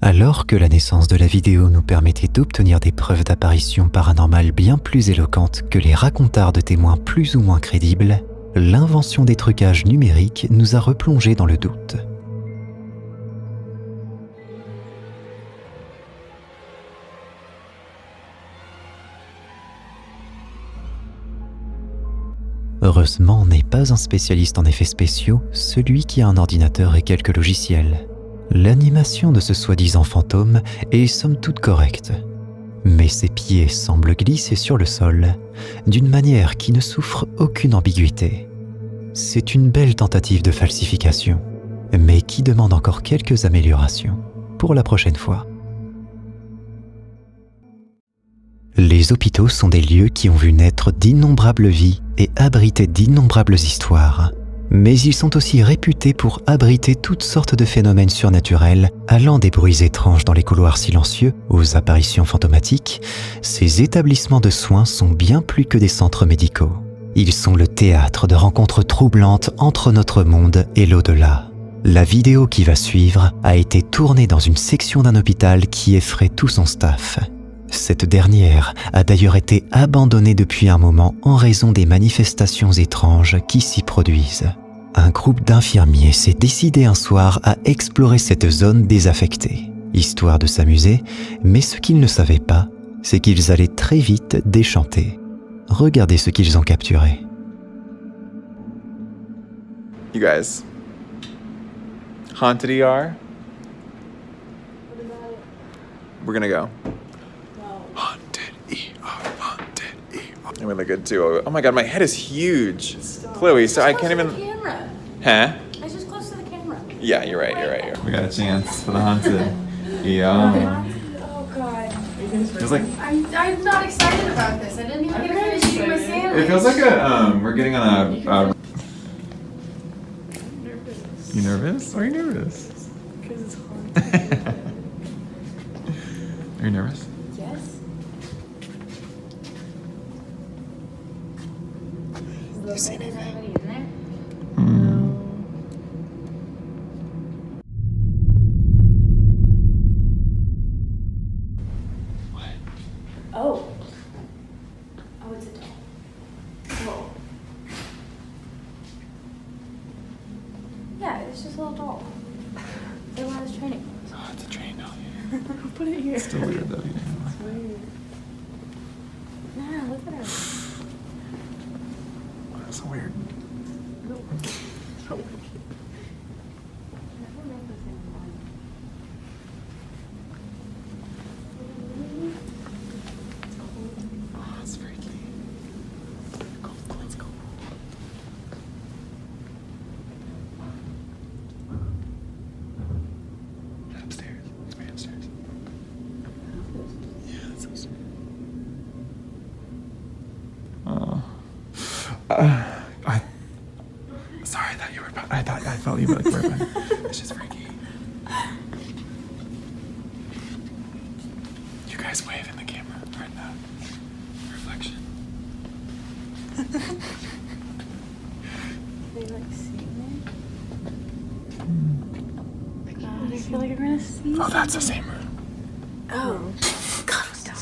Alors que la naissance de la vidéo nous permettait d'obtenir des preuves d'apparition paranormale bien plus éloquentes que les racontards de témoins plus ou moins crédibles, l'invention des trucages numériques nous a replongés dans le doute. Heureusement, n'est pas un spécialiste en effets spéciaux, celui qui a un ordinateur et quelques logiciels. L'animation de ce soi-disant fantôme est somme toute correcte. Mais ses pieds semblent glisser sur le sol d'une manière qui ne souffre aucune ambiguïté. C'est une belle tentative de falsification, mais qui demande encore quelques améliorations pour la prochaine fois. Les hôpitaux sont des lieux qui ont vu naître d'innombrables vies et abriter d'innombrables histoires. Mais ils sont aussi réputés pour abriter toutes sortes de phénomènes surnaturels, allant des bruits étranges dans les couloirs silencieux aux apparitions fantomatiques. Ces établissements de soins sont bien plus que des centres médicaux. Ils sont le théâtre de rencontres troublantes entre notre monde et l'au-delà. La vidéo qui va suivre a été tournée dans une section d'un hôpital qui effraie tout son staff. Cette dernière a d'ailleurs été abandonnée depuis un moment en raison des manifestations étranges qui s'y produisent. Un groupe d'infirmiers s'est décidé un soir à explorer cette zone désaffectée, histoire de s'amuser, mais ce qu'ils ne savaient pas, c'est qu'ils allaient très vite déchanter. Regardez ce qu'ils ont capturé. You guys, Haunted ER? We're gonna go. Haunted ER, Haunted ER. I'm really good too. Oh my god, my head is huge. Chloe, so I can't even. Camera. Huh? I just close to the camera. Yeah, you're right. We got a chance for the Haunted ER. Oh god. Feels like I'm not excited about this. I didn't even get to finish eating my sandwich. it feels like we're getting on a. You nervous? Why are you nervous? Because it's hard. Are you nervous? Yes. You seen anything? Anybody in there? What? Oh. Oh, it's a doll. Oh. Yeah, it's just a little doll. They want his training. Oh, it's a train down here. Put it here. It's still weird though. It's weird. Nah, look at her. That's so weird. Oh, it's freaky. Let's go. Upstairs. It's way upstairs. Yeah, it's upstairs. I. Sorry, I thought you were. I felt you were like. It's just freaky. You guys wave in the camera right now. Reflection. They like see me? God, I feel like I'm gonna see. Oh, that's the same room. Oh. God, stop.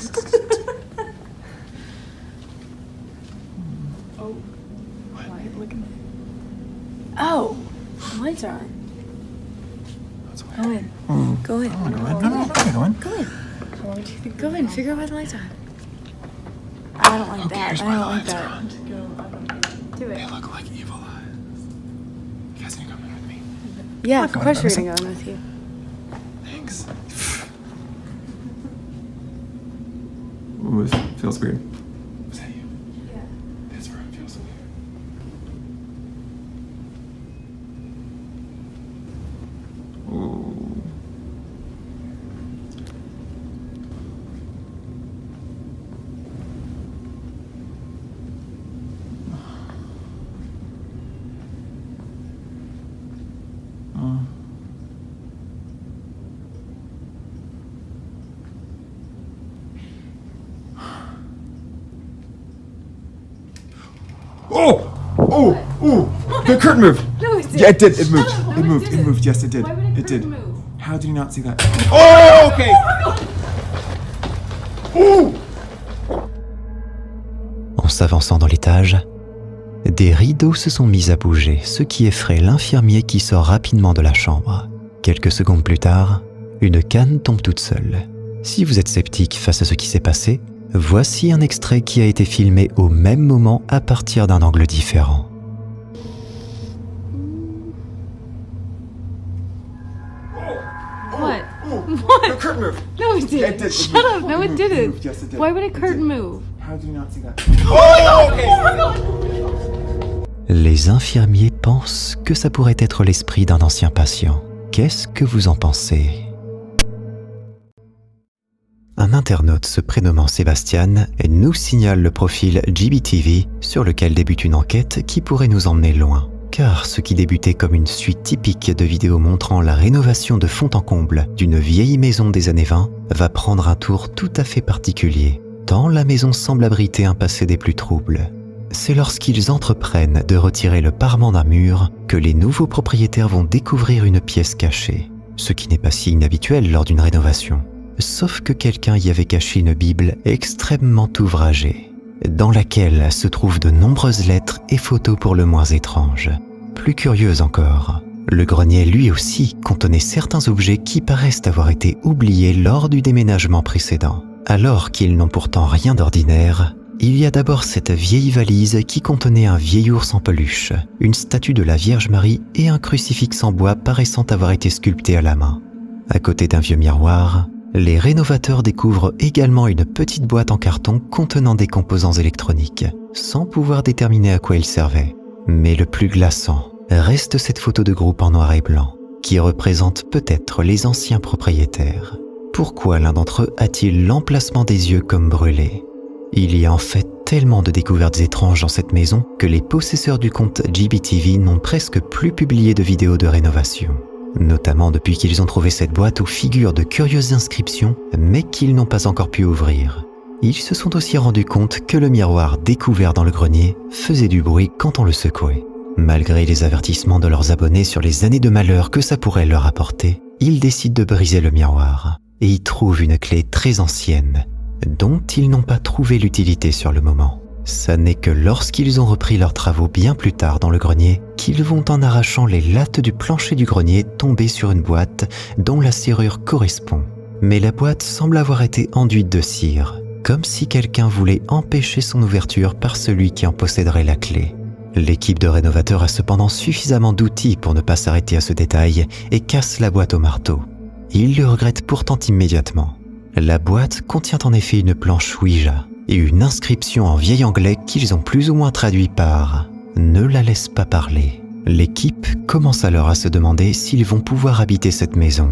Oh. What? Why are you looking at me? Oh. The lights are on. That's weird. Go in. Mm. Go in. I don't wanna go in. No, I'm going. Go in. How long do you think? Go in. Figure out why the lights are on. I don't like Who that. cares I why don't the like lights are that. on? Do They it. look like evil eyes. You guys need to come in with me. Yeah, I'm of not course we're going, gonna go in with you. Thanks. Ooh, this feels weird. Was that you? Yeah. This room feels weird. Ooh. Oh! Oh! The curtain moved! No, it didn't. Yeah, it did. It moved. No, It moved. It didn't. moved. Yes, it did. Why would a It did. curtain move? How did he not see that? Oh, okay! Ooh! En s'avançant dans l'étage, des rideaux se sont mis à bouger, ce qui effraie l'infirmier qui sort rapidement de la chambre. Quelques secondes plus tard, une canne tombe toute seule. Si vous êtes sceptique face à ce qui s'est passé, voici un extrait qui a été filmé au même moment à partir d'un angle différent. What? The curtain moved. No, it didn't. It did. Shut up. No, it didn't. Yes, it did. Why would a It curtain did. move? How did you not see that? Oh, okay! Les infirmiers pensent que ça pourrait être l'esprit d'un ancien patient. Qu'est-ce que vous en pensez ? Un internaute se prénommant Sébastien nous signale le profil GBTV sur lequel débute une enquête qui pourrait nous emmener loin. Car ce qui débutait comme une suite typique de vidéos montrant la rénovation de fond en comble d'une vieille maison des années 20 va prendre un tour tout à fait particulier, tant la maison semble abriter un passé des plus troubles. C'est lorsqu'ils entreprennent de retirer le parement d'un mur que les nouveaux propriétaires vont découvrir une pièce cachée, ce qui n'est pas si inhabituel lors d'une rénovation. Sauf que quelqu'un y avait caché une Bible extrêmement ouvragée, dans laquelle se trouvent de nombreuses lettres et photos pour le moins étranges. Plus curieuse encore, le grenier lui aussi contenait certains objets qui paraissent avoir été oubliés lors du déménagement précédent. Alors qu'ils n'ont pourtant rien d'ordinaire, il y a d'abord cette vieille valise qui contenait un vieil ours en peluche, une statue de la Vierge Marie et un crucifix en bois paraissant avoir été sculpté à la main. À côté d'un vieux miroir, les rénovateurs découvrent également une petite boîte en carton contenant des composants électroniques, sans pouvoir déterminer à quoi ils servaient. Mais le plus glaçant reste cette photo de groupe en noir et blanc, qui représente peut-être les anciens propriétaires. Pourquoi l'un d'entre eux a-t-il l'emplacement des yeux comme brûlés ? Il y a en fait tellement de découvertes étranges dans cette maison que les possesseurs du compte GBTV n'ont presque plus publié de vidéos de rénovation. Notamment depuis qu'ils ont trouvé cette boîte où figurent de curieuses inscriptions, mais qu'ils n'ont pas encore pu ouvrir. Ils se sont aussi rendus compte que le miroir découvert dans le grenier faisait du bruit quand on le secouait. Malgré les avertissements de leurs abonnés sur les années de malheur que ça pourrait leur apporter, ils décident de briser le miroir et y trouvent une clé très ancienne, dont ils n'ont pas trouvé l'utilité sur le moment. Ça n'est que lorsqu'ils ont repris leurs travaux bien plus tard dans le grenier qu'ils vont en arrachant les lattes du plancher du grenier tomber sur une boîte dont la serrure correspond. Mais la boîte semble avoir été enduite de cire, comme si quelqu'un voulait empêcher son ouverture par celui qui en posséderait la clé. L'équipe de rénovateurs a cependant suffisamment d'outils pour ne pas s'arrêter à ce détail et casse la boîte au marteau. Ils le regrettent pourtant immédiatement. La boîte contient en effet une planche Ouija et une inscription en vieil anglais qu'ils ont plus ou moins traduit par « Ne la laisse pas parler ». L'équipe commence alors à se demander s'ils vont pouvoir habiter cette maison.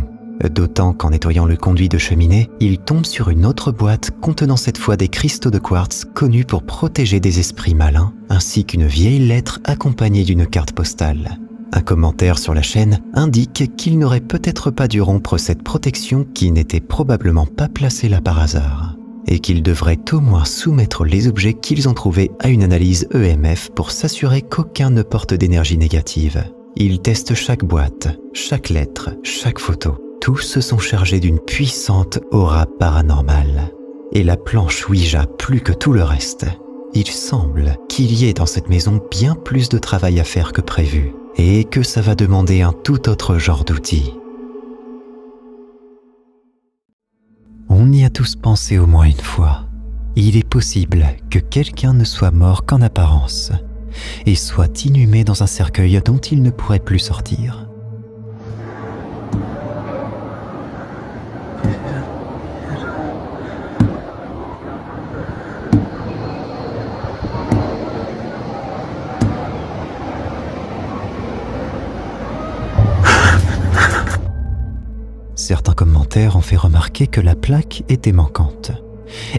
D'autant qu'en nettoyant le conduit de cheminée, ils tombent sur une autre boîte contenant cette fois des cristaux de quartz connus pour protéger des esprits malins, ainsi qu'une vieille lettre accompagnée d'une carte postale. Un commentaire sur la chaîne indique qu'ils n'auraient peut-être pas dû rompre cette protection qui n'était probablement pas placée là par hasard, et qu'ils devraient au moins soumettre les objets qu'ils ont trouvés à une analyse EMF pour s'assurer qu'aucun ne porte d'énergie négative. Ils testent chaque boîte, chaque lettre, chaque photo. Tous se sont chargés d'une puissante aura paranormale. Et la planche Ouija plus que tout le reste. Il semble qu'il y ait dans cette maison bien plus de travail à faire que prévu, et que ça va demander un tout autre genre d'outils. On y a tous pensé au moins une fois. Il est possible que quelqu'un ne soit mort qu'en apparence, et soit inhumé dans un cercueil dont il ne pourrait plus sortir. Certains commentaires ont fait remarquer que la plaque était manquante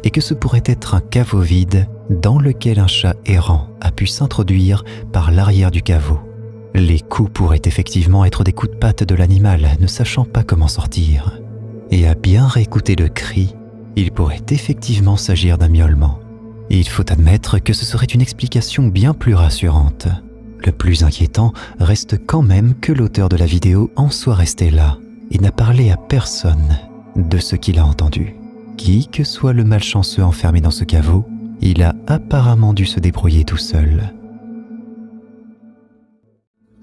et que ce pourrait être un caveau vide dans lequel un chat errant a pu s'introduire par l'arrière du caveau. Les coups pourraient effectivement être des coups de patte de l'animal ne sachant pas comment sortir. Et à bien réécouter le cri, il pourrait effectivement s'agir d'un miaulement. Il faut admettre que ce serait une explication bien plus rassurante. Le plus inquiétant reste quand même que l'auteur de la vidéo en soit resté là et n'a parlé à personne de ce qu'il a entendu. Qui que soit le malchanceux enfermé dans ce caveau, il a apparemment dû se débrouiller tout seul.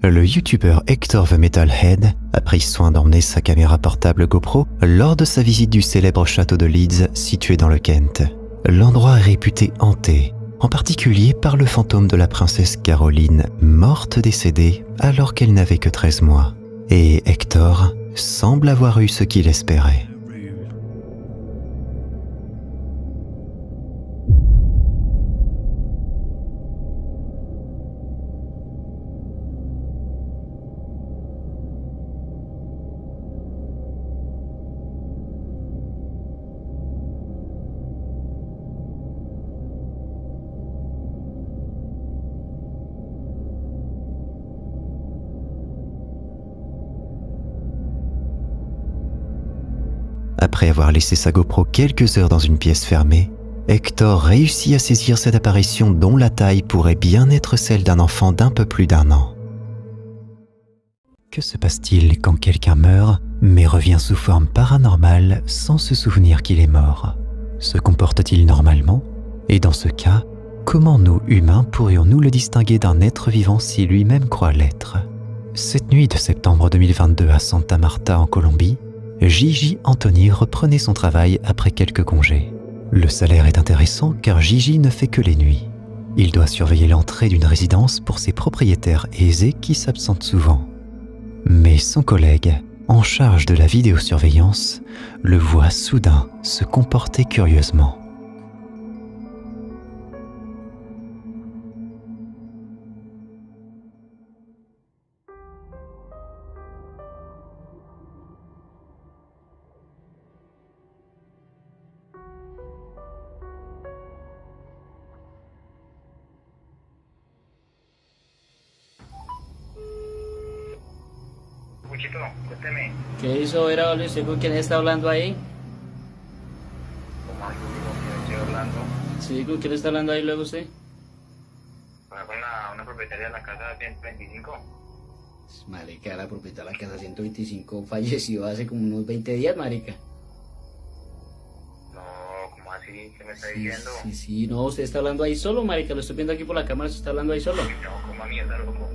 Le youtubeur Hector the Metalhead a pris soin d'emmener sa caméra portable GoPro lors de sa visite du célèbre château de Leeds situé dans le Kent. L'endroit est réputé hanté, en particulier par le fantôme de la princesse Caroline, morte décédée alors qu'elle n'avait que 13 mois. Et Hector semble avoir eu ce qu'il espérait. Après avoir laissé sa GoPro quelques heures dans une pièce fermée, Hector réussit à saisir cette apparition dont la taille pourrait bien être celle d'un enfant d'un peu plus d'1 an. Que se passe-t-il quand quelqu'un meurt, mais revient sous forme paranormale sans se souvenir qu'il est mort? Se comporte-t-il normalement? Et dans ce cas, comment nous, humains, pourrions-nous le distinguer d'un être vivant si lui-même croit l'être? Cette nuit de septembre 2022 à Santa Marta en Colombie, Gigi Anthony reprenait son travail après quelques congés. Le salaire est intéressant car Gigi ne fait que les nuits. Il doit surveiller l'entrée d'une résidence pour ses propriétaires aisés qui s'absentent souvent. Mais son collègue, en charge de la vidéosurveillance, le voit soudain se comporter curieusement. Puchito, cuénteme. ¿Qué hizo? Era ¿usted con quién está hablando ahí? ¿Cómo algo que estoy hablando? Sí, ¿con quién está hablando ahí luego usted? Con una propietaria de la casa 125. Marica, la propietaria de la casa 125 falleció hace como unos 20 días, marica. No, ¿cómo así? ¿Qué me está diciendo? Sí, no, usted está hablando ahí solo, marica, lo estoy viendo aquí por la cámara, usted está hablando ahí solo. No, ¿cómo mierda, loco?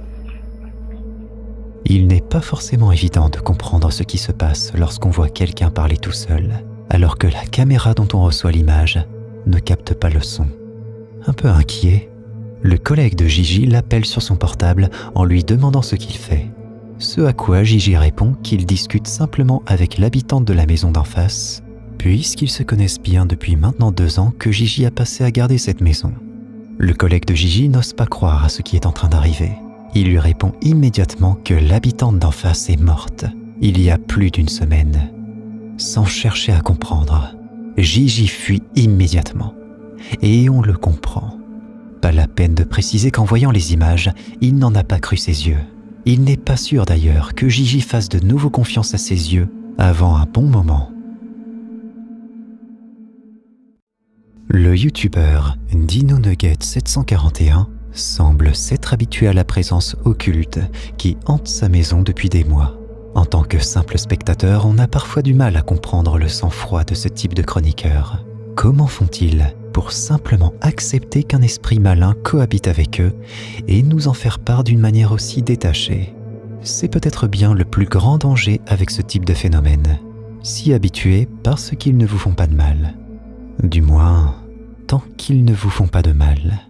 Il n'est pas forcément évident de comprendre ce qui se passe lorsqu'on voit quelqu'un parler tout seul, alors que la caméra dont on reçoit l'image ne capte pas le son. Un peu inquiet, le collègue de Gigi l'appelle sur son portable en lui demandant ce qu'il fait. Ce à quoi Gigi répond qu'il discute simplement avec l'habitante de la maison d'en face, puisqu'ils se connaissent bien depuis maintenant 2 ans que Gigi a passé à garder cette maison. Le collègue de Gigi n'ose pas croire à ce qui est en train d'arriver. Il lui répond immédiatement que l'habitante d'en face est morte, il y a plus d'1 semaine. Sans chercher à comprendre, Gigi fuit immédiatement. Et on le comprend. Pas la peine de préciser qu'en voyant les images, il n'en a pas cru ses yeux. Il n'est pas sûr d'ailleurs que Gigi fasse de nouveau confiance à ses yeux avant un bon moment. Le youtubeur Dino Nugget 741 semble s'être habitué à la présence occulte qui hante sa maison depuis des mois. En tant que simple spectateur, on a parfois du mal à comprendre le sang-froid de ce type de chroniqueur. Comment font-ils pour simplement accepter qu'un esprit malin cohabite avec eux et nous en faire part d'une manière aussi détachée? C'est peut-être bien le plus grand danger avec ce type de phénomène. S'y habituer parce qu'ils ne vous font pas de mal. Du moins, tant qu'ils ne vous font pas de mal.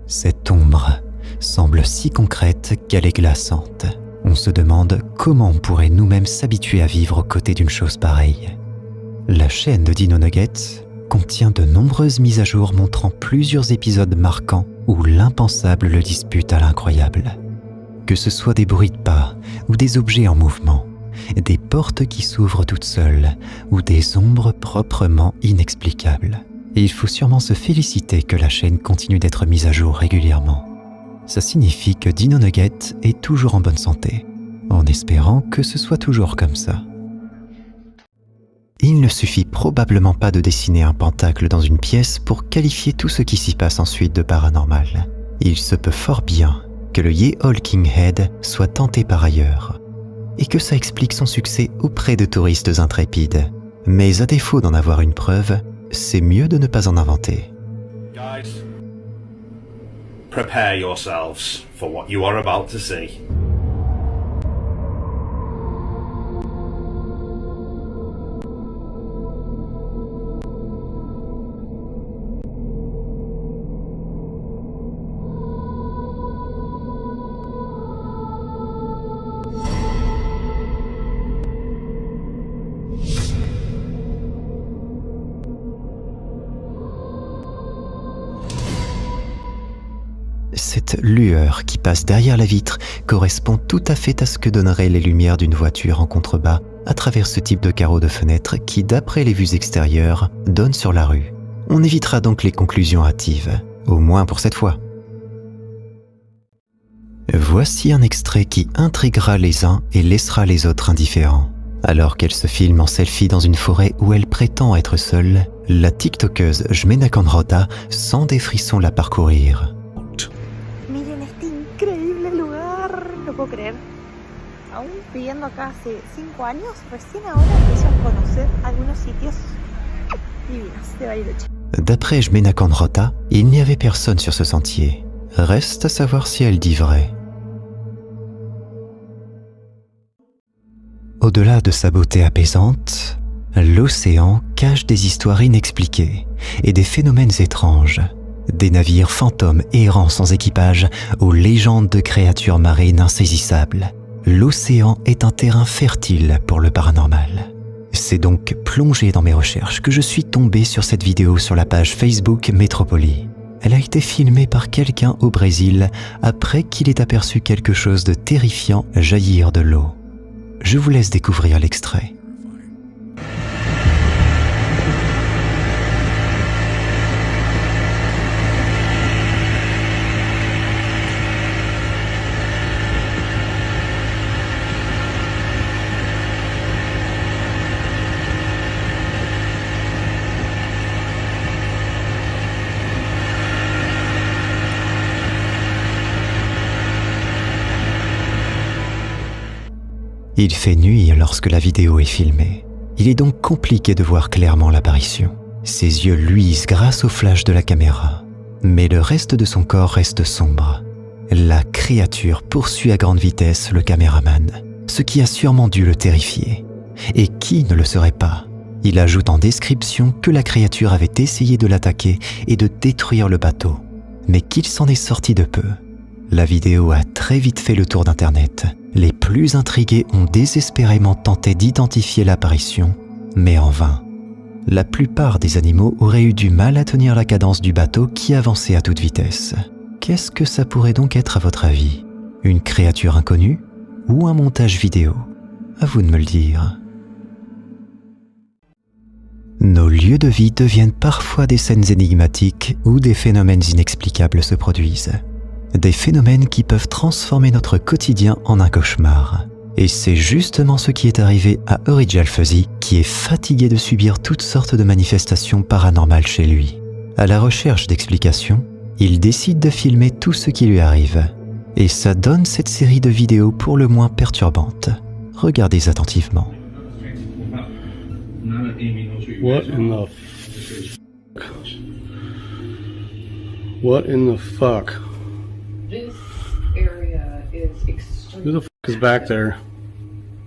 Cette ombre semble si concrète qu'elle est glaçante. On se demande comment on pourrait nous-mêmes s'habituer à vivre aux côtés d'une chose pareille. La chaîne de Dino Nuggets contient de nombreuses mises à jour montrant plusieurs épisodes marquants où l'impensable le dispute à l'incroyable. Que ce soit des bruits de pas ou des objets en mouvement, des portes qui s'ouvrent toutes seules ou des ombres proprement inexplicables. Et il faut sûrement se féliciter que la chaîne continue d'être mise à jour régulièrement. Ça signifie que Dino Nugget est toujours en bonne santé, en espérant que ce soit toujours comme ça. Il ne suffit probablement pas de dessiner un pentacle dans une pièce pour qualifier tout ce qui s'y passe ensuite de paranormal. Il se peut fort bien que le Ye King Head soit tenté par ailleurs, et que ça explique son succès auprès de touristes intrépides. Mais à défaut d'en avoir une preuve, c'est mieux de ne pas en inventer. Guys, prepare yourselves for what you are about to see. Cette lueur qui passe derrière la vitre correspond tout à fait à ce que donneraient les lumières d'une voiture en contrebas à travers ce type de carreau de fenêtre qui, d'après les vues extérieures, donne sur la rue. On évitera donc les conclusions hâtives, au moins pour cette fois. Voici un extrait qui intriguera les uns et laissera les autres indifférents. Alors qu'elle se filme en selfie dans une forêt où elle prétend être seule, la tiktokeuse Jmena Conrota sent des frissons la parcourir. Miren este increíble lugar, no puedo creer. Aún viviendo acá hace 5 años, recién ahora empiezo a conocer algunos sitios divinos de Bariloche. D'après Jmena Conrota, il n'y avait personne sur ce sentier. Reste à savoir si elle dit vrai. Au-delà de sa beauté apaisante, l'océan cache des histoires inexpliquées et des phénomènes étranges. Des navires fantômes errant sans équipage aux légendes de créatures marines insaisissables. L'océan est un terrain fertile pour le paranormal. C'est donc plongé dans mes recherches que je suis tombé sur cette vidéo sur la page Facebook Métropoli. Elle a été filmée par quelqu'un au Brésil après qu'il ait aperçu quelque chose de terrifiant jaillir de l'eau. Je vous laisse découvrir l'extrait. Il fait nuit lorsque la vidéo est filmée. Il est donc compliqué de voir clairement l'apparition. Ses yeux luisent grâce au flash de la caméra, mais le reste de son corps reste sombre. La créature poursuit à grande vitesse le caméraman, ce qui a sûrement dû le terrifier. Et qui ne le serait pas? Il ajoute en description que la créature avait essayé de l'attaquer et de détruire le bateau, mais qu'il s'en est sorti de peu. La vidéo a très vite fait le tour d'Internet. Les plus intrigués ont désespérément tenté d'identifier l'apparition, mais en vain. La plupart des animaux auraient eu du mal à tenir la cadence du bateau qui avançait à toute vitesse. Qu'est-ce que ça pourrait donc être à votre avis? Une créature inconnue ou un montage vidéo? À vous de me le dire. Nos lieux de vie deviennent parfois des scènes énigmatiques où des phénomènes inexplicables se produisent. Des phénomènes qui peuvent transformer notre quotidien en un cauchemar. Et c'est justement ce qui est arrivé à Original Fuzzy, qui est fatigué de subir toutes sortes de manifestations paranormales chez lui. À la recherche d'explications, il décide de filmer tout ce qui lui arrive. Et ça donne cette série de vidéos pour le moins perturbantes. Regardez attentivement. What in the What in the fuck? This area is extremely... Who the fuck is back there?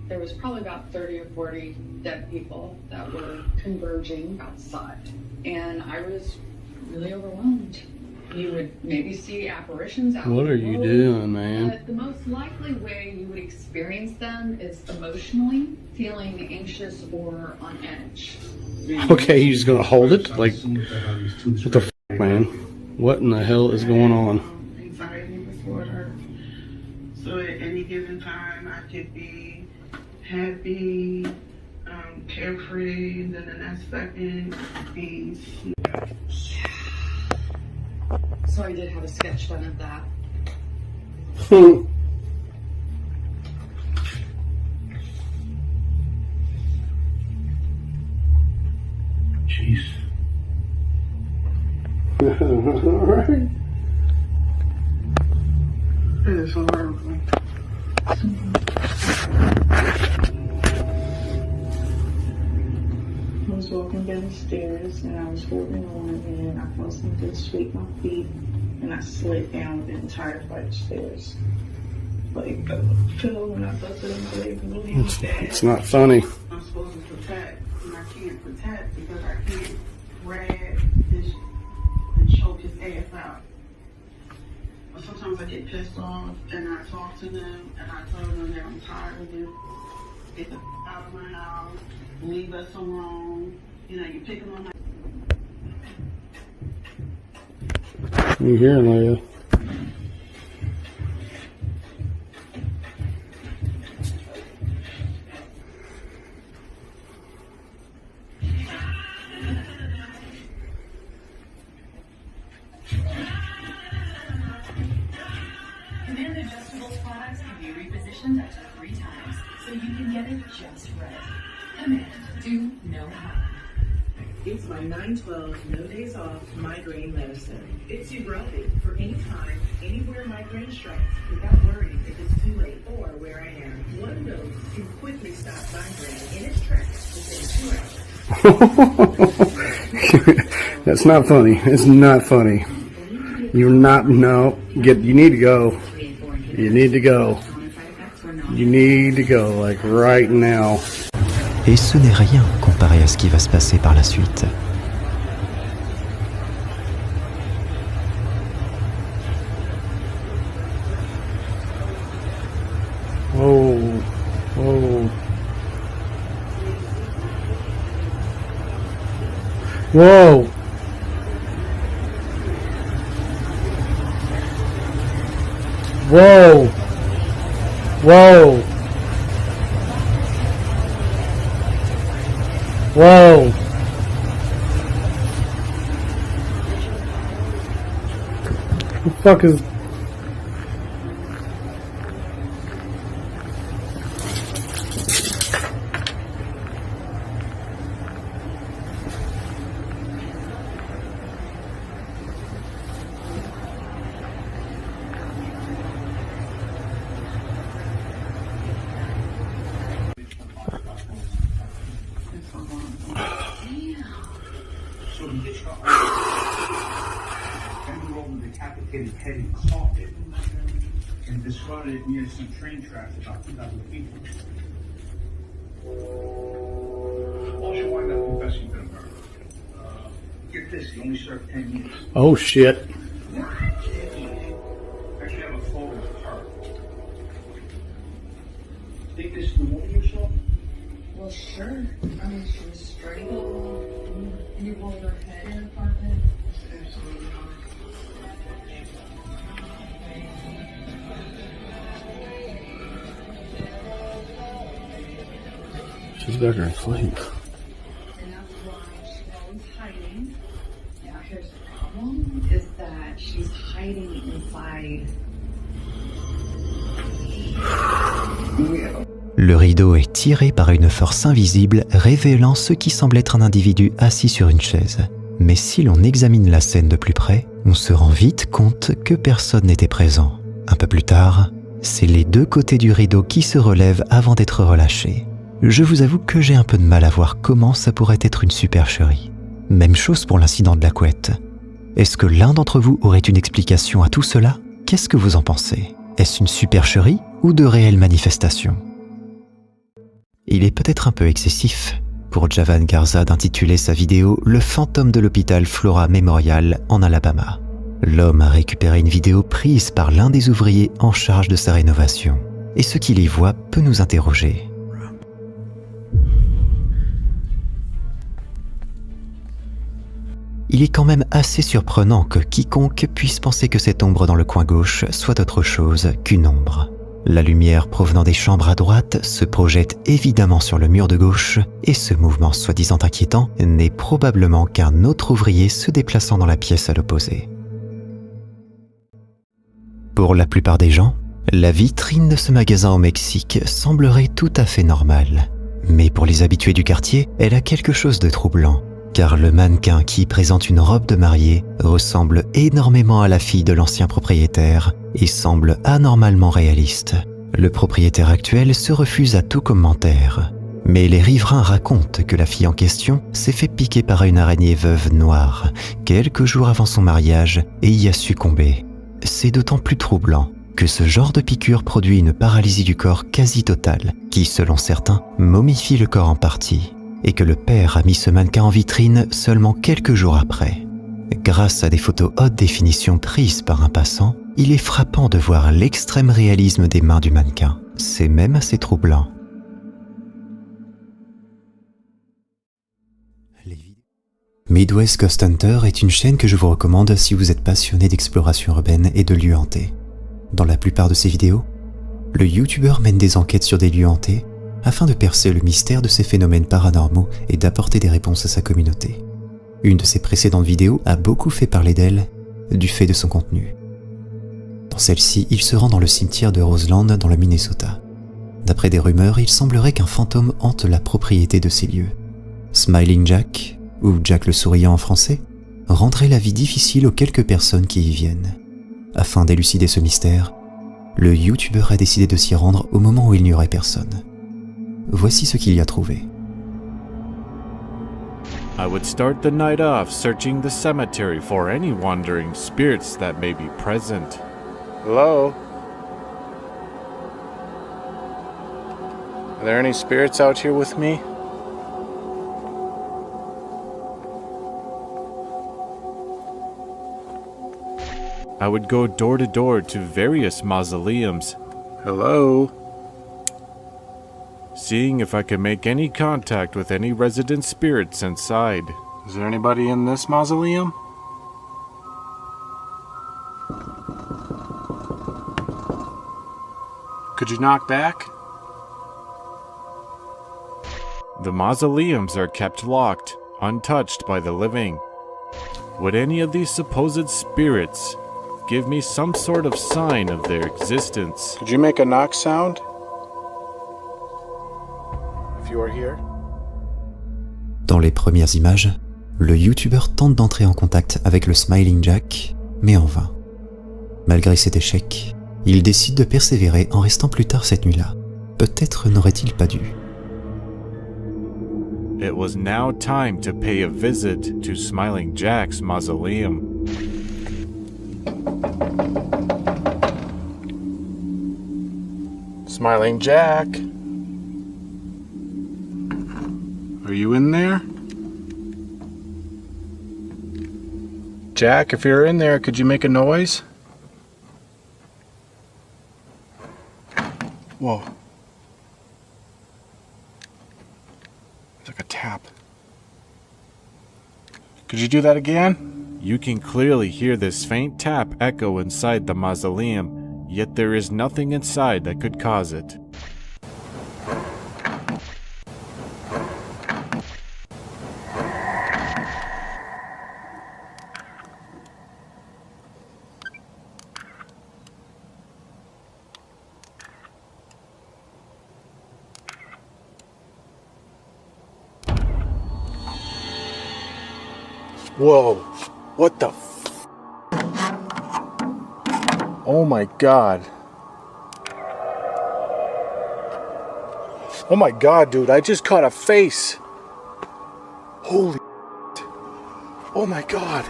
there was probably about 30 or 40 dead people that were converging outside. And I was really overwhelmed. You would maybe see apparitions out. What are you doing, man? But the most likely way you would experience them is emotionally, feeling anxious or on edge. Okay, you just gonna hold it? Like, what the f, man? What in the hell is going on? Anxiety disorder. So at any given time, I could be happy, carefree, then the next second, be. So I did have a sketch done of that. Jeez. Alright. It is horrible. I was walking down the stairs and I was holding on and I felt something sweep my feet and I slid down the entire flight of stairs. Like I fell when I felt it in my leg really bad. It's not funny. I'm supposed to protect and I can't protect because I can't grab this and choke his ass out. But sometimes I get pissed off and I talk to them and I tell them that I'm tired of this. Get the out of my house, leave us alone. You know, you pick them on my. You hear, Leia? Command Adjustables products can be repositioned up to 3 times, so you can get it just right. Command, do no harm. It's my 912 No Days Off migraine medicine. It's Ubrelvy for any time, anywhere migraine strikes, without worrying if it's too late or where I am. One dose can quickly stop migraine in its tracks within 2 hours. That's not funny. It's not funny. You're not, no. You need to go. You need to go. You need to go, like right now. Et ce n'est rien comparé à ce qui va se passer par la suite. Whoa. Whoa. Whoa. Whoa. Whoa. Whoa. The fuck is... So the bitch got and rolled a decapitated head and caught it and discarded it near some train tracks about 2,000 feet. All she wind up confessing to the murder. Get this, he only served 10 years. Oh shit. Actually have a photo of her. Think this is the woman you saw? Well, sure. I mean, she was strangled. You rolled her head in an apartment. Absolutely not. She's back there asleep. And that's why she's always hiding. Now, here's the problem, is that she's hiding inside. Le rideau est tiré par une force invisible, révélant ce qui semble être un individu assis sur une chaise. Mais si l'on examine la scène de plus près, on se rend vite compte que personne n'était présent. Un peu plus tard, c'est les deux côtés du rideau qui se relèvent avant d'être relâchés. Je vous avoue que j'ai un peu de mal à voir comment ça pourrait être une supercherie. Même chose pour l'incident de la couette. Est-ce que l'un d'entre vous aurait une explication à tout cela? Qu'est-ce que vous en pensez? Est-ce une supercherie ou de réelles manifestations? Il est peut-être un peu excessif pour Javan Garza d'intituler sa vidéo « Le fantôme de l'hôpital Flora Memorial en Alabama ». L'homme a récupéré une vidéo prise par l'un des ouvriers en charge de sa rénovation. Et ce qu'il y voit peut nous interroger. Il est quand même assez surprenant que quiconque puisse penser que cette ombre dans le coin gauche soit autre chose qu'une ombre. La lumière provenant des chambres à droite se projette évidemment sur le mur de gauche et ce mouvement soi-disant inquiétant n'est probablement qu'un autre ouvrier se déplaçant dans la pièce à l'opposé. Pour la plupart des gens, la vitrine de ce magasin au Mexique semblerait tout à fait normale. Mais pour les habitués du quartier, elle a quelque chose de troublant. Car le mannequin qui présente une robe de mariée ressemble énormément à la fille de l'ancien propriétaire et semble anormalement réaliste. Le propriétaire actuel se refuse à tout commentaire. Mais les riverains racontent que la fille en question s'est fait piquer par une araignée veuve noire quelques jours avant son mariage et y a succombé. C'est d'autant plus troublant que ce genre de piqûre produit une paralysie du corps quasi totale qui, selon certains, momifie le corps en partie. Et que le père a mis ce mannequin en vitrine seulement quelques jours après. Grâce à des photos haute définition prises par un passant, il est frappant de voir l'extrême réalisme des mains du mannequin. C'est même assez troublant. Midwest Ghost Hunter est une chaîne que je vous recommande si vous êtes passionné d'exploration urbaine et de lieux hantés. Dans la plupart de ses vidéos, le YouTuber mène des enquêtes sur des lieux hantés afin de percer le mystère de ces phénomènes paranormaux et d'apporter des réponses à sa communauté. Une de ses précédentes vidéos a beaucoup fait parler d'elle, du fait de son contenu. Dans celle-ci, il se rend dans le cimetière de Roseland dans le Minnesota. D'après des rumeurs, il semblerait qu'un fantôme hante la propriété de ces lieux. Smiling Jack, ou Jack le souriant en français, rendrait la vie difficile aux quelques personnes qui y viennent. Afin d'élucider ce mystère, le YouTuber a décidé de s'y rendre au moment où il n'y aurait personne. Voici ce qu'il y a trouvé. I would start the night off searching the cemetery for any wandering spirits that may be present. Hello? Are there any spirits out here with me? I would go door to door to various mausoleums. Hello? Seeing if I could make any contact with any resident spirits inside. Is there anybody in this mausoleum? Could you knock back? The mausoleums are kept locked, untouched by the living. Would any of these supposed spirits give me some sort of sign of their existence? Could you make a knock sound? If you are here? Dans les premières images, le YouTuber tente d'entrer en contact avec le Smiling Jack, mais en vain. Malgré cet échec, il décide de persévérer en restant plus tard cette nuit-là. Peut-être n'aurait-il pas dû. It was now time to pay a visit to Smiling Jack's mausoleum. Smiling Jack? Are you in there? Jack, if you're in there, could you make a noise? Whoa. It's like a tap. Could you do that again? You can clearly hear this faint tap echo inside the mausoleum, yet there is nothing inside that could cause it. Whoa, what the f? Oh my god. Oh my god, dude, I just caught a face. Holy shit. Oh my god.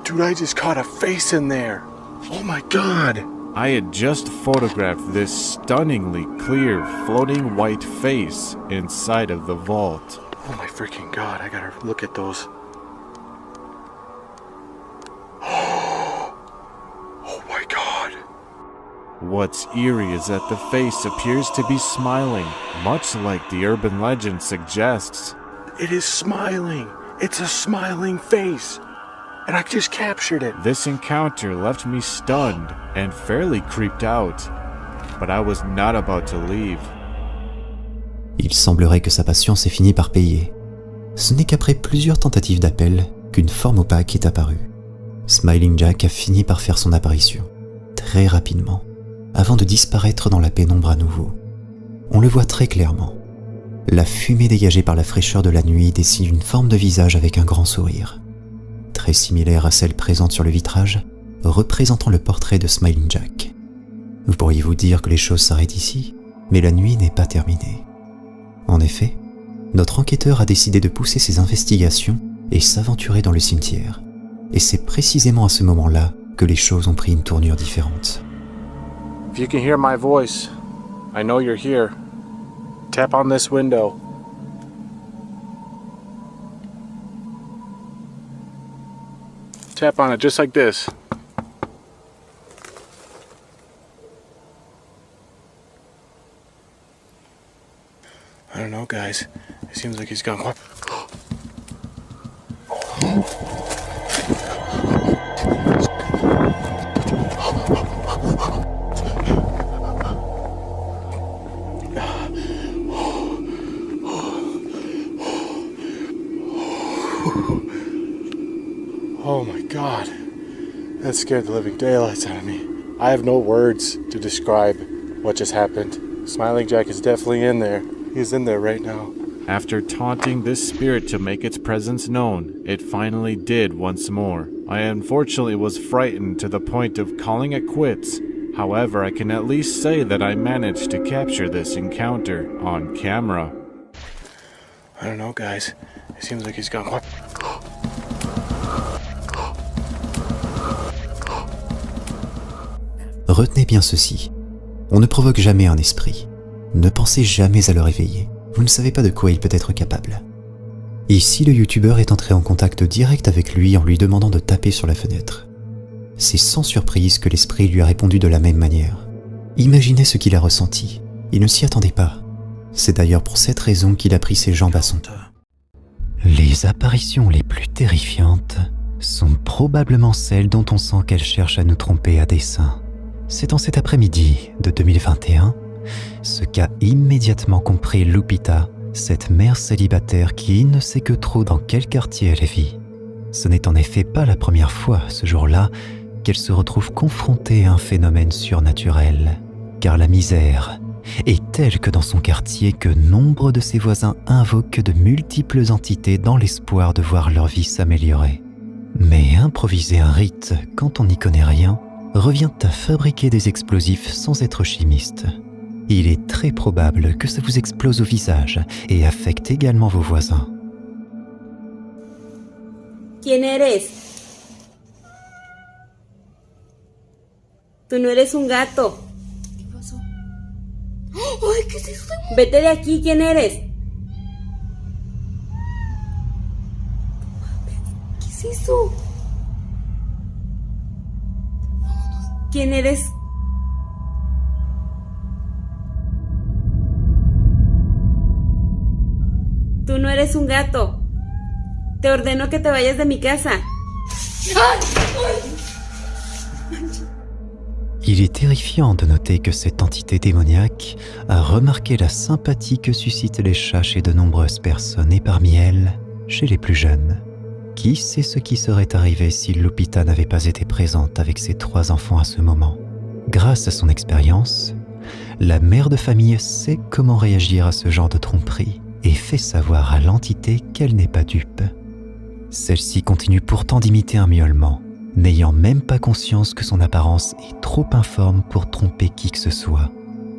Dude, I just caught a face in there. Oh my god. I had just photographed this stunningly clear floating white face inside of the vault. Oh my freaking god, I gotta look at those. Oh my god. What's eerie is that the face appears to be smiling, much like the urban legend suggests. It is smiling. It's a smiling face. And I just captured it. This encounter left me stunned and fairly creeped out, but I was not about to leave. Il semblerait que sa patience ait fini par payer. Ce n'est qu'après plusieurs tentatives d'appel qu'une forme opaque est apparue. Smiling Jack a fini par faire son apparition, très rapidement, avant de disparaître dans la pénombre à nouveau. On le voit très clairement. La fumée dégagée par la fraîcheur de la nuit dessine une forme de visage avec un grand sourire, très similaire à celle présente sur le vitrage, représentant le portrait de Smiling Jack. Vous pourriez vous dire que les choses s'arrêtent ici, mais la nuit n'est pas terminée. En effet, notre enquêteur a décidé de pousser ses investigations et s'aventurer dans le cimetière. Et c'est précisément à ce moment-là que les choses ont pris une tournure différente. If you can hear my voice, I know you're here. Tap on this window. Tap on it just like this. I don't know, guys. It seems like he's gone. Oh my god. That scared the living daylights out of me. I have no words to describe what just happened. Smiling Jack is definitely in there. He's in there right now. After taunting this spirit to make its presence known, it finally did once more. I unfortunately was frightened to the point of calling it quits. However, I can at least say that I managed to capture this encounter on camera. I don't know, guys. It seems like he's gone. Retenez bien ceci. On ne provoque jamais un esprit. Ne pensez jamais à le réveiller. Vous ne savez pas de quoi il peut être capable. Ici, le youtubeur est entré en contact direct avec lui en lui demandant de taper sur la fenêtre. C'est sans surprise que l'esprit lui a répondu de la même manière. Imaginez ce qu'il a ressenti. Il ne s'y attendait pas. C'est d'ailleurs pour cette raison qu'il a pris ses jambes à son dos. Les apparitions les plus terrifiantes sont probablement celles dont on sent qu'elles cherchent à nous tromper à dessein. C'est en cet après-midi de 2021 ce qu'a immédiatement compris Lupita, cette mère célibataire qui ne sait que trop dans quel quartier elle vit. Ce n'est en effet pas la première fois, ce jour-là, qu'elle se retrouve confrontée à un phénomène surnaturel, car la misère est telle que dans son quartier que nombre de ses voisins invoquent de multiples entités dans l'espoir de voir leur vie s'améliorer. Mais improviser un rite quand on n'y connaît rien revient à fabriquer des explosifs sans être chimiste. Il est très probable que ça vous explose au visage et affecte également vos voisins. ¿Quién eres? Tú no eres un gato. ¿Qué pasó? Ay, ¿qué es eso? Vete de aquí, ¿quién eres? ¿Qué es eso? ¿Quién eres? Tú no eres un gato. Te ordeno que te vayas de mi casa. Il est terrifiant de noter que cette entité démoniaque a remarqué la sympathie que suscitent les chats chez de nombreuses personnes et parmi elles, chez les plus jeunes. Qui sait ce qui serait arrivé si Lupita n'avait pas été présente avec ses 3 enfants à ce moment? Grâce à son expérience, la mère de famille sait comment réagir à ce genre de tromperie et fait savoir à l'entité qu'elle n'est pas dupe. Celle-ci continue pourtant d'imiter un miaulement, n'ayant même pas conscience que son apparence est trop informe pour tromper qui que ce soit.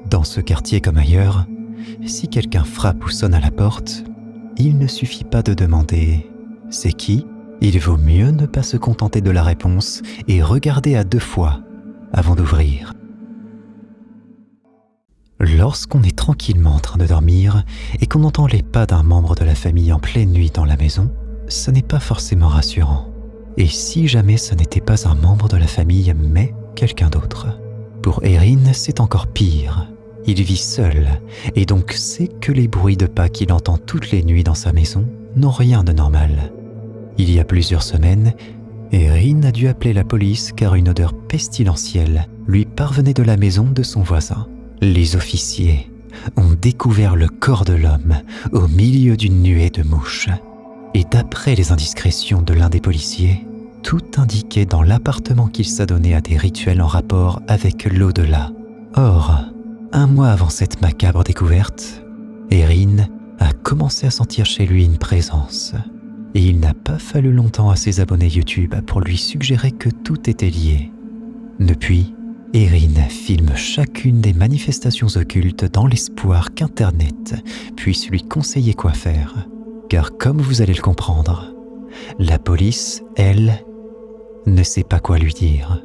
Dans ce quartier comme ailleurs, si quelqu'un frappe ou sonne à la porte, il ne suffit pas de demander « C'est qui ?». Il vaut mieux ne pas se contenter de la réponse et regarder à 2 fois avant d'ouvrir. Lorsqu'on est tranquillement en train de dormir et qu'on entend les pas d'un membre de la famille en pleine nuit dans la maison, ce n'est pas forcément rassurant. Et si jamais ce n'était pas un membre de la famille, mais quelqu'un d'autre? Pour Erin, c'est encore pire. Il vit seul, et donc sait que les bruits de pas qu'il entend toutes les nuits dans sa maison n'ont rien de normal. Il y a plusieurs semaines, Erin a dû appeler la police car une odeur pestilentielle lui parvenait de la maison de son voisin. Les officiers ont découvert le corps de l'homme au milieu d'une nuée de mouches. Et d'après les indiscrétions de l'un des policiers, tout indiquait dans l'appartement qu'il s'adonnait à des rituels en rapport avec l'au-delà. Or, 1 mois avant cette macabre découverte, Erin a commencé à sentir chez lui une présence. Et il n'a pas fallu longtemps à ses abonnés YouTube pour lui suggérer que tout était lié. Depuis, Erin filme chacune des manifestations occultes dans l'espoir qu'Internet puisse lui conseiller quoi faire. Car comme vous allez le comprendre, la police, elle, ne sait pas quoi lui dire.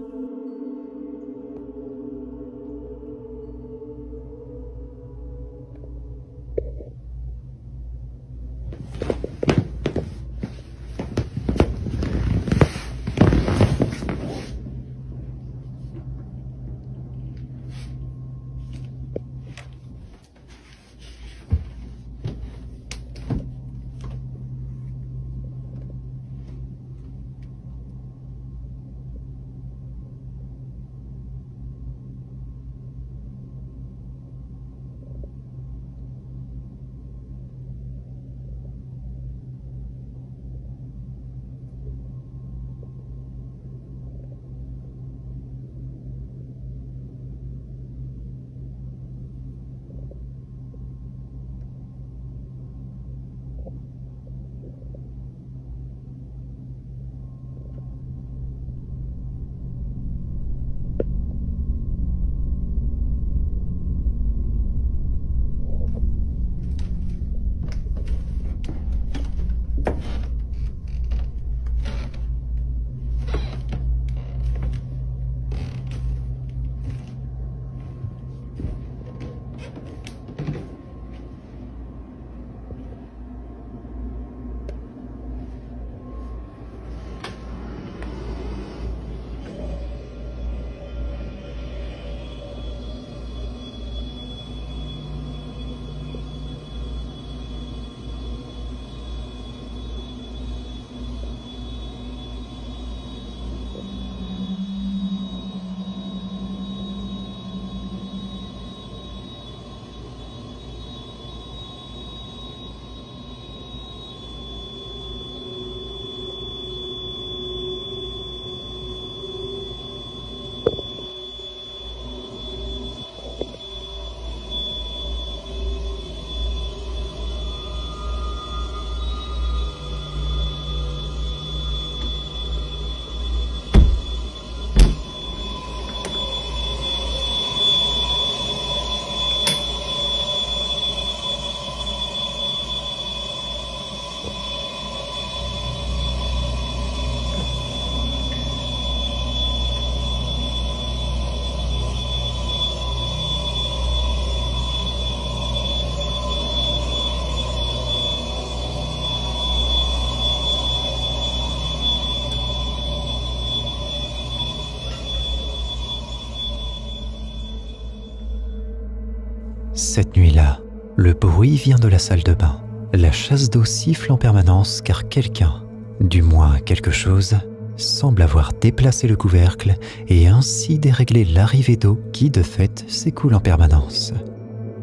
Cette nuit-là, le bruit vient de la salle de bain. La chasse d'eau siffle en permanence car quelqu'un, du moins quelque chose, semble avoir déplacé le couvercle et ainsi déréglé l'arrivée d'eau qui, de fait, s'écoule en permanence.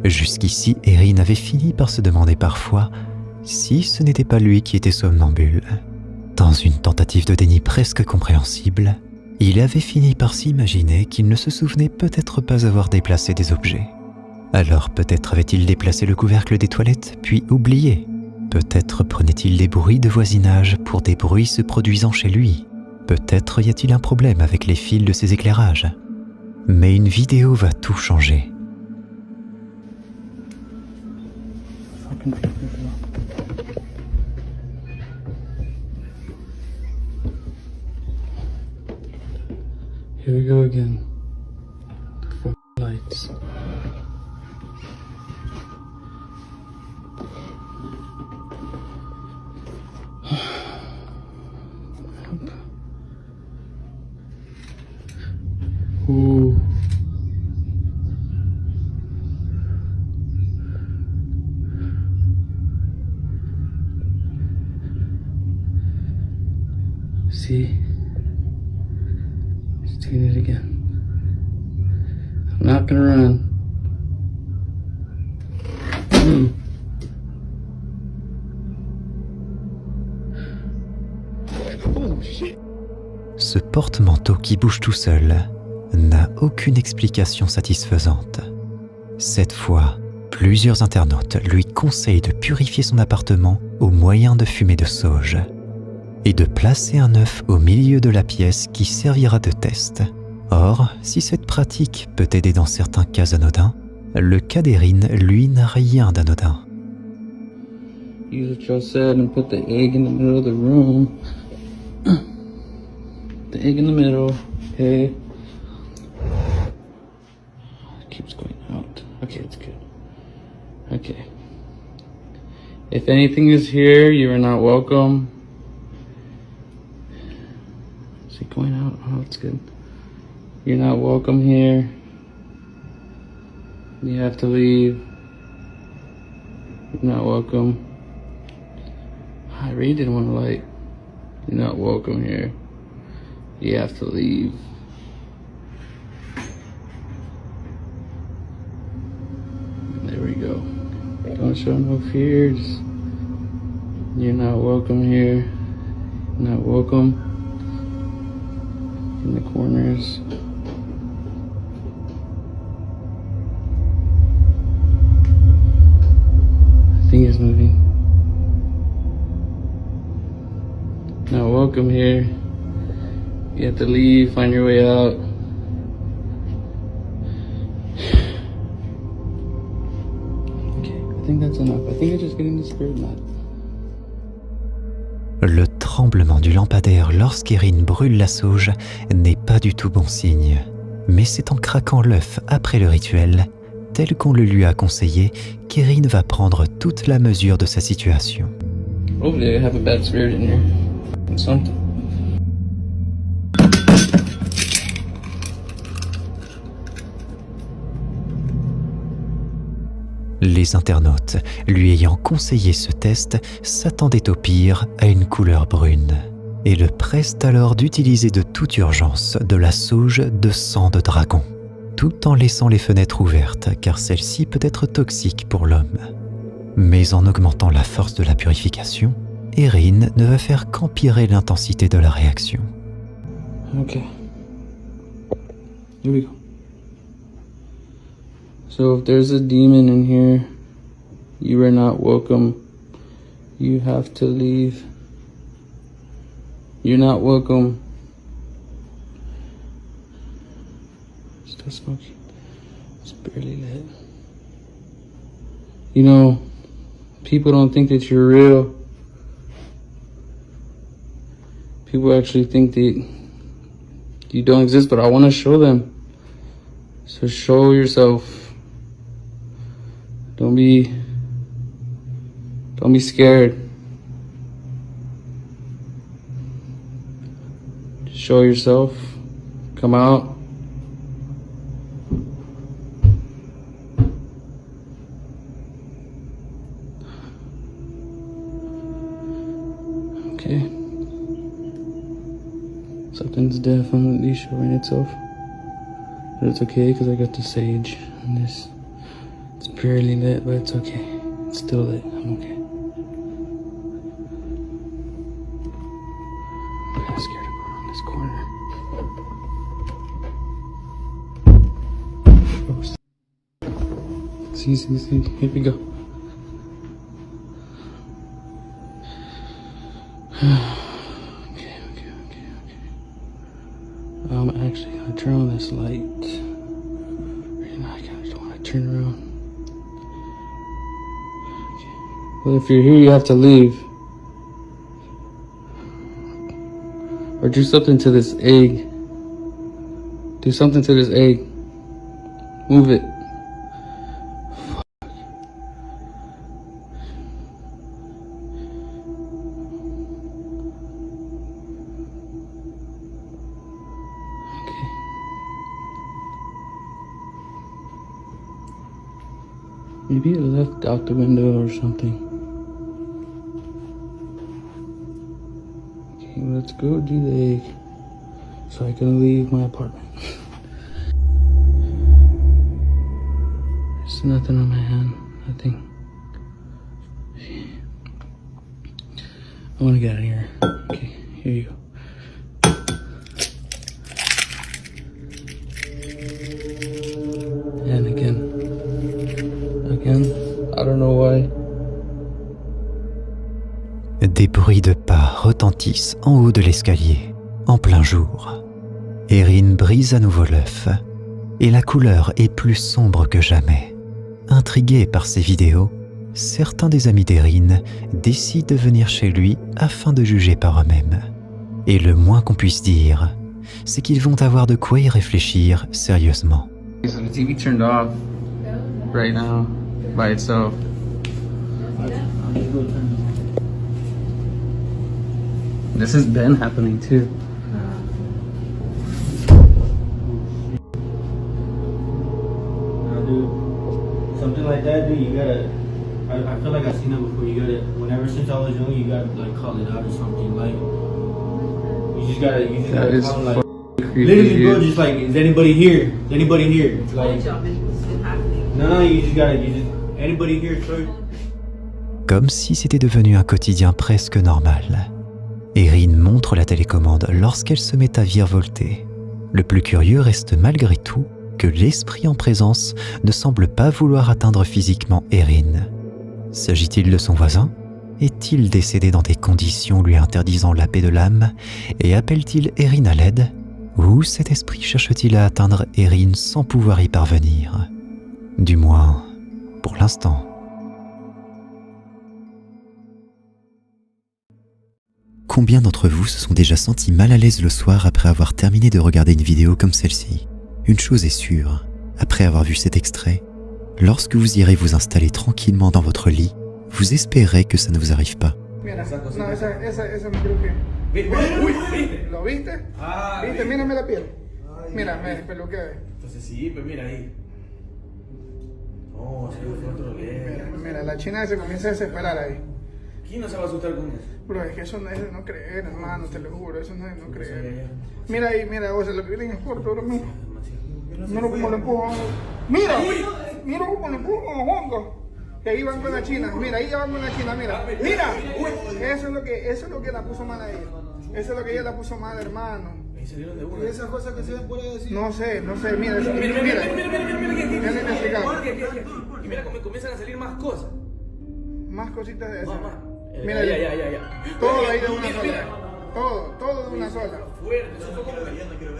Jusqu'ici, Erin avait fini par se demander parfois si ce n'était pas lui qui était somnambule. Dans une tentative de déni presque compréhensible, il avait fini par s'imaginer qu'il ne se souvenait peut-être pas avoir déplacé des objets. Alors peut-être avait-il déplacé le couvercle des toilettes, puis oublié. Peut-être prenait-il des bruits de voisinage pour des bruits se produisant chez lui. Peut-être y a-t-il un problème avec les fils de ses éclairages. Mais une vidéo va tout changer. Here we go again. The lights. Ooh. See? He's doing it again. I'm not gonna run. Oh, shit. Ce porte-manteau qui bouge tout seul n'a aucune explication satisfaisante. Cette fois, plusieurs internautes lui conseillent de purifier son appartement au moyen de fumée de sauge et de placer un œuf au milieu de la pièce qui servira de test. Or, si cette pratique peut aider dans certains cas anodins, le cas d'Erin, lui, n'a rien d'anodin. Use what y'all said and put the egg in the middle of the room. The egg in the middle, okay. It keeps going out. Okay, it's good. Okay. If anything is here, you are not welcome. Is it going out? Oh, it's good. You're not welcome here. You have to leave. You're not welcome. I really didn't want to light. You're not welcome here. You have to leave. There we go. Don't show no fears. You're not welcome here. You're not welcome in the corners. The thing is moving. Not welcome here. You have to leave, find your way out. Okay, I think that's enough. I think I'm just getting the spirit mad. Le tremblement du lampadaire lorsqu'Erin brûle la sauge n'est pas du tout bon signe. Mais c'est en craquant l'œuf après le rituel, tel qu'on le lui a conseillé, qu'Erin va prendre toute la mesure de sa situation. Hopefully I have a bad spirit in here. Something. Les internautes, lui ayant conseillé ce test, s'attendaient au pire à une couleur brune et le pressent alors d'utiliser de toute urgence de la sauge de sang de dragon, tout en laissant les fenêtres ouvertes car celle-ci peut être toxique pour l'homme. Mais en augmentant la force de la purification, Erin ne va faire qu'empirer l'intensité de la réaction. Okay. Here we go. So if there's a demon in here, you are not welcome. You have to leave. You're not welcome. Still smoking. It's barely lit. You know, people don't think that you're real. People actually think that you don't exist, but I want to show them. So show yourself. Don't be scared. Just show yourself. Come out. Okay. Something's definitely showing itself. But it's okay because I got the sage and this. It's barely lit, but it's okay. It's still lit. I'm okay. I'm kind of scared to go around this corner. Oh, see. Here we go. Okay. I'm actually gonna turn on this light. And I kind of just want to turn around. Well, if you're here, you have to leave. Or do something to this egg. Do something to this egg. Move it. Fuck. Maybe it left out the window or something. Okay, let's go do the egg so I can leave my apartment. There's nothing on my hand, nothing. I want to get out of here. Okay, here you go. And again, I don't know why. Des bruits de pas retentissent en haut de l'escalier, en plein jour. Erin brise à nouveau l'œuf, et la couleur est plus sombre que jamais. Intrigués par ces vidéos, certains des amis d'Erin décident de venir chez lui afin de juger par eux-mêmes. Et le moins qu'on puisse dire, c'est qu'ils vont avoir de quoi y réfléchir sérieusement. So the TV turned off right now by itself. This has been happening too. Dude, something like that, dude, you gotta. I feel like I've seen it before. You gotta. Whenever since I was young, you gotta like call it out or something. Like you just gotta. You just That gotta is call like. creepy, Literally, bro, dude. just like, is anybody here? Is anybody here? Like, no, you just gotta. You just anybody here, sir? Comme si c'était devenu un quotidien presque normal. Erin montre la télécommande lorsqu'elle se met à virevolter. Le plus curieux reste malgré tout que l'esprit en présence ne semble pas vouloir atteindre physiquement Erin. S'agit-il de son voisin ? Est-il décédé dans des conditions lui interdisant la paix de l'âme ? Et appelle-t-il Erin à l'aide ? Ou cet esprit cherche-t-il à atteindre Erin sans pouvoir y parvenir ? Du moins, pour l'instant. Combien d'entre vous se sont déjà sentis mal à l'aise le soir après avoir terminé de regarder une vidéo comme celle-ci ? Une chose est sûre, après avoir vu cet extrait, lorsque vous irez vous installer tranquillement dans votre lit, vous espérez que ça ne vous arrive pas. Mira, no, esa me creo que... ¿Lo viste? ¿Viste? Mírame la piel. Mira, me peluqué. Entonces sí, pues mira ahí. Oh, se fue otro leer. Mira, la china se comienza a desesperar ahí. ¿Quién no se va a asustar con eso? Bro, es que eso no es de no creer, hermano, te lo juro, eso no es de no creer. Mira ahí, mira, o sea, lo que viene es corto, bro, mira. Mira cómo lo empujo. Mira, mira cómo lo empujo juntos. Que ahí van con la china, mira, ahí ya van con la china, mira. Mira, eso es lo que la puso mal a ella. Eso es lo que ella la puso mal, hermano. ¿Y esas cosas que se ven por ahí decir? No sé, mira, mira. Y mira cómo comienzan a salir más cosas. Más cositas de esas. Mira, ya. Todo ahí de una sola. Todo de una sola. Fuerte, eso fue como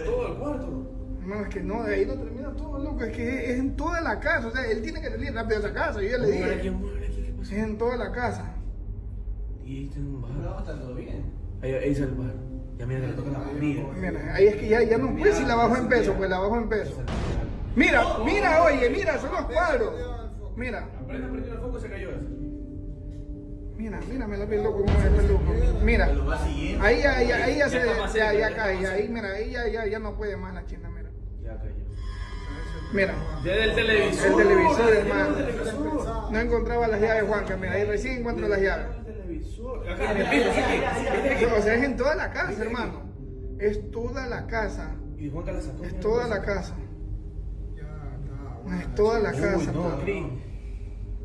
todo el cuarto. Hermano, es que no, de ahí no termina todo, loco. Es que es en toda la casa. O sea, él tiene que salir rápido de esa casa. Yo ya le dije. Es en toda la casa. Y ahí está un bar. No, está todo bien. Ahí es el bar. Ya mira que le toca la comida. Mira, ahí es que ya no puede si la bajo en peso, pues la bajo en peso. Mira, oye, mira, son los cuadros. Mira. Prende el foco, se cayó eso. Mira, me la piel loco, como es el loco. Mira, ahí ya cae, ahí, mira, ahí ya no puede más la china, mira. Ya cayó. Mira. Desde el televisor. El televisor, hermano. No encontraba las llaves, Juanca, mira, ahí recién encuentro las llaves. O sea, es en toda la casa, hermano. Es toda la casa. Y Juanca la sacó. Es toda la casa. Es toda la casa,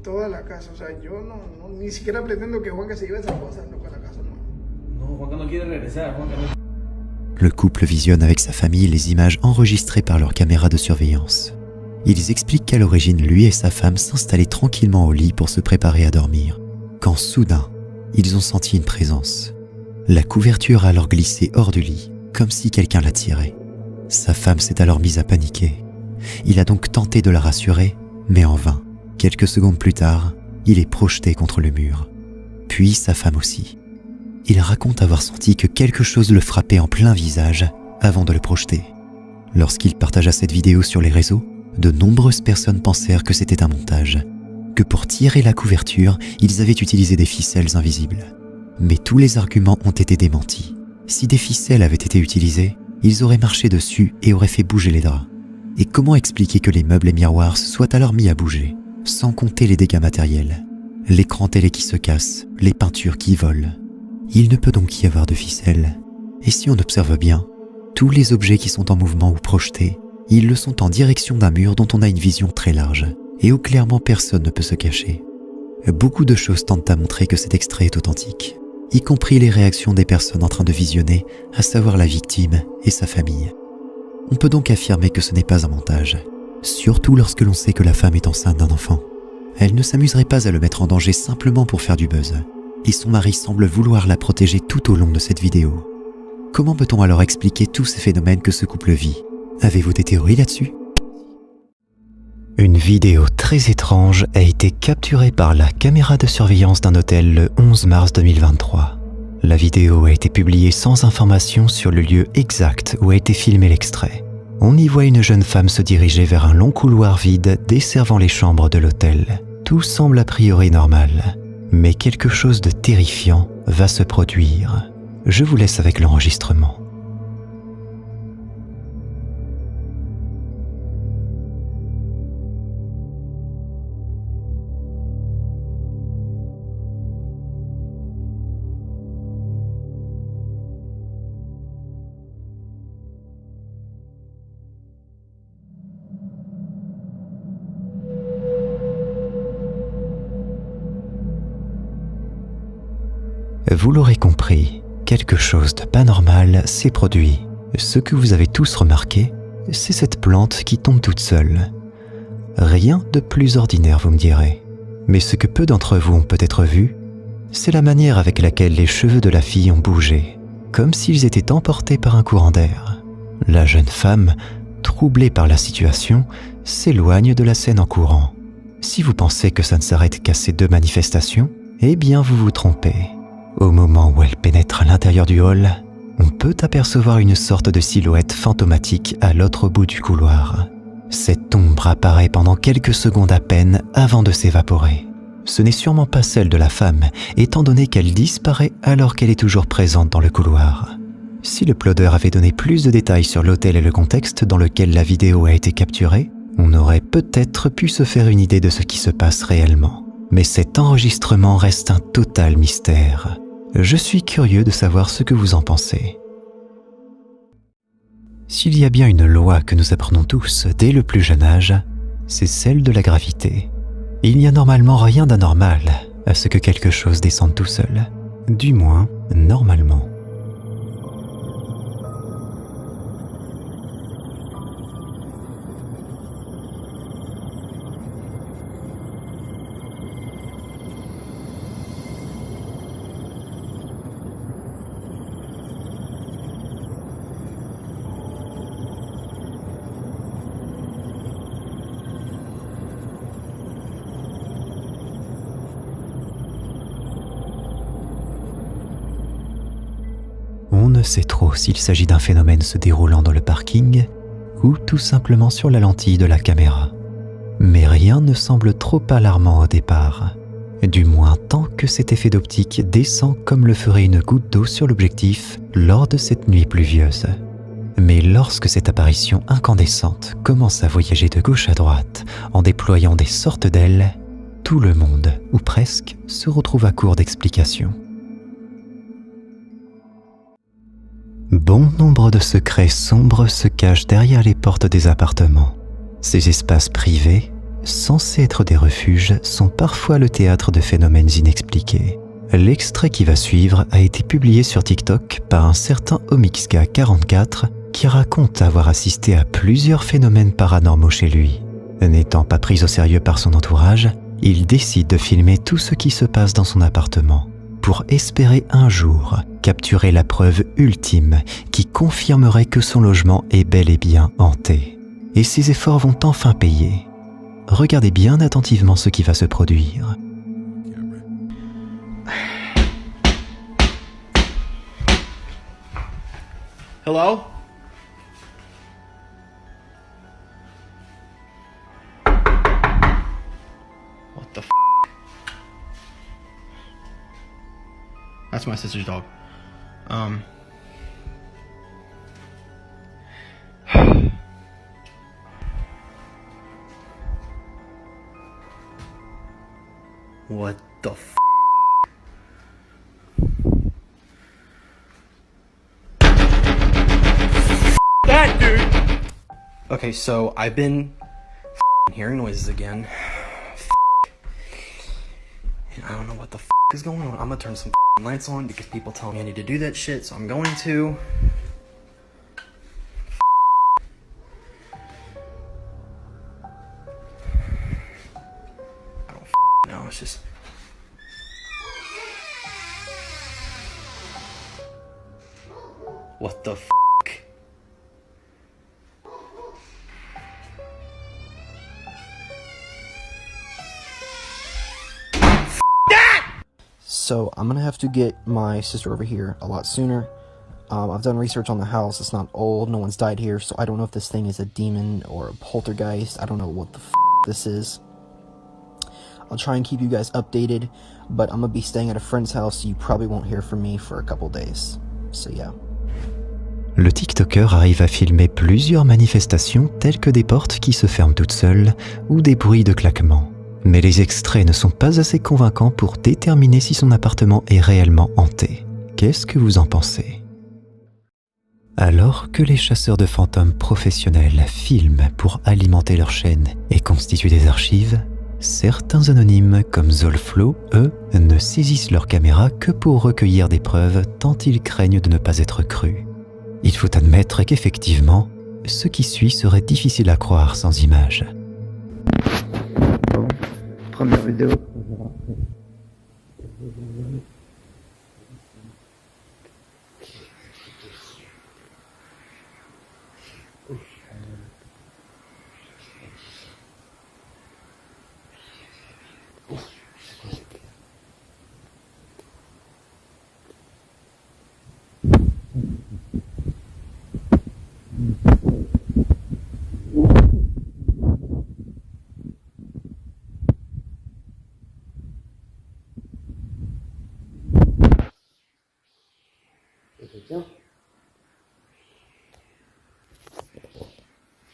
toda la casa, o sea, yo no ni siquiera pretendo que Juanca se lleve esas cosas, no, para la casa, no. No, Juanca no quiere regresar, Juanca no. Le couple visionne avec sa famille les images enregistrées par leur caméra de surveillance. Ils expliquent qu'à l'origine, lui et sa femme s'installaient tranquillement au lit pour se préparer à dormir, quand soudain, ils ont senti une présence. La couverture a alors glissé hors du lit, comme si quelqu'un la tirait. Sa femme s'est alors mise à paniquer. Il a donc tenté de la rassurer, mais en vain. Quelques secondes plus tard, il est projeté contre le mur. Puis sa femme aussi. Il raconte avoir senti que quelque chose le frappait en plein visage avant de le projeter. Lorsqu'il partagea cette vidéo sur les réseaux, de nombreuses personnes pensèrent que c'était un montage, que pour tirer la couverture, ils avaient utilisé des ficelles invisibles. Mais tous les arguments ont été démentis. Si des ficelles avaient été utilisées, ils auraient marché dessus et auraient fait bouger les draps. Et comment expliquer que les meubles et miroirs se soient alors mis à bouger ? sans compter les dégâts matériels, l'écran télé qui se casse, les peintures qui volent. Il ne peut donc y avoir de ficelle. Et si on observe bien, tous les objets qui sont en mouvement ou projetés, ils le sont en direction d'un mur dont on a une vision très large, et où clairement personne ne peut se cacher. Beaucoup de choses tentent à montrer que cet extrait est authentique, y compris les réactions des personnes en train de visionner, à savoir la victime et sa famille. On peut donc affirmer que ce n'est pas un montage, surtout lorsque l'on sait que la femme est enceinte d'un enfant. Elle ne s'amuserait pas à le mettre en danger simplement pour faire du buzz, et son mari semble vouloir la protéger tout au long de cette vidéo. Comment peut-on alors expliquer tous ces phénomènes que ce couple vit? Avez-vous des théories là-dessus? Une vidéo très étrange a été capturée par la caméra de surveillance d'un hôtel le 11 mars 2023. La vidéo a été publiée sans information sur le lieu exact où a été filmé l'extrait. On y voit une jeune femme se diriger vers un long couloir vide desservant les chambres de l'hôtel. Tout semble a priori normal, mais quelque chose de terrifiant va se produire. Je vous laisse avec l'enregistrement. Vous l'aurez compris, quelque chose de pas normal s'est produit. Ce que vous avez tous remarqué, c'est cette plante qui tombe toute seule. Rien de plus ordinaire, vous me direz. Mais ce que peu d'entre vous ont peut-être vu, c'est la manière avec laquelle les cheveux de la fille ont bougé, comme s'ils étaient emportés par un courant d'air. La jeune femme, troublée par la situation, s'éloigne de la scène en courant. Si vous pensez que ça ne s'arrête qu'à ces deux manifestations, eh bien vous vous trompez. Au moment où elle pénètre à l'intérieur du hall, on peut apercevoir une sorte de silhouette fantomatique à l'autre bout du couloir. Cette ombre apparaît pendant quelques secondes à peine avant de s'évaporer. Ce n'est sûrement pas celle de la femme, étant donné qu'elle disparaît alors qu'elle est toujours présente dans le couloir. Si le plotter avait donné plus de détails sur l'hôtel et le contexte dans lequel la vidéo a été capturée, on aurait peut-être pu se faire une idée de ce qui se passe réellement. Mais cet enregistrement reste un total mystère. Je suis curieux de savoir ce que vous en pensez. S'il y a bien une loi que nous apprenons tous dès le plus jeune âge, c'est celle de la gravité. Il n'y a normalement rien d'anormal à ce que quelque chose descende tout seul. Du moins, normalement. On ne sait trop s'il s'agit d'un phénomène se déroulant dans le parking ou tout simplement sur la lentille de la caméra. Mais rien ne semble trop alarmant au départ, du moins tant que cet effet d'optique descend comme le ferait une goutte d'eau sur l'objectif lors de cette nuit pluvieuse. Mais lorsque cette apparition incandescente commence à voyager de gauche à droite en déployant des sortes d'ailes, tout le monde, ou presque, se retrouve à court d'explications. Bon nombre de secrets sombres se cachent derrière les portes des appartements. Ces espaces privés, censés être des refuges, sont parfois le théâtre de phénomènes inexpliqués. L'extrait qui va suivre a été publié sur TikTok par un certain Omixga44 qui raconte avoir assisté à plusieurs phénomènes paranormaux chez lui. N'étant pas pris au sérieux par son entourage, il décide de filmer tout ce qui se passe dans son appartement, pour espérer un jour capturer la preuve ultime qui confirmerait que son logement est bel et bien hanté. Et ses efforts vont enfin payer. Regardez bien attentivement ce qui va se produire. Hello? What the f***? That's my sister's dog. What the f? That dude! Okay, so I've been hearing noises again. And I don't know what the is going on. I'm gonna turn some lights on because people tell me I need to do that shit, so I'm going to. I don't know, it's just. What the f? So I'm gonna have to get my sister over here a lot sooner. I've done research on the house. It's not old. No one's died here, so I don't know if this thing is a demon or a poltergeist. I don't know what the f this is. I'll try and keep you guys updated, but I'm gonna be staying at a friend's house, so you probably won't hear from me for a couple days. So yeah. Le TikToker arrive à filmer plusieurs manifestations telles que des portes qui se ferment toutes seules ou des bruits de claquements. Mais les extraits ne sont pas assez convaincants pour déterminer si son appartement est réellement hanté. Qu'est-ce que vous en pensez ? Alors que les chasseurs de fantômes professionnels filment pour alimenter leur chaîne et constituent des archives, certains anonymes comme Zolflo, eux, ne saisissent leur caméra que pour recueillir des preuves tant ils craignent de ne pas être crus. Il faut admettre qu'effectivement, ce qui suit serait difficile à croire sans images. Première vidéo.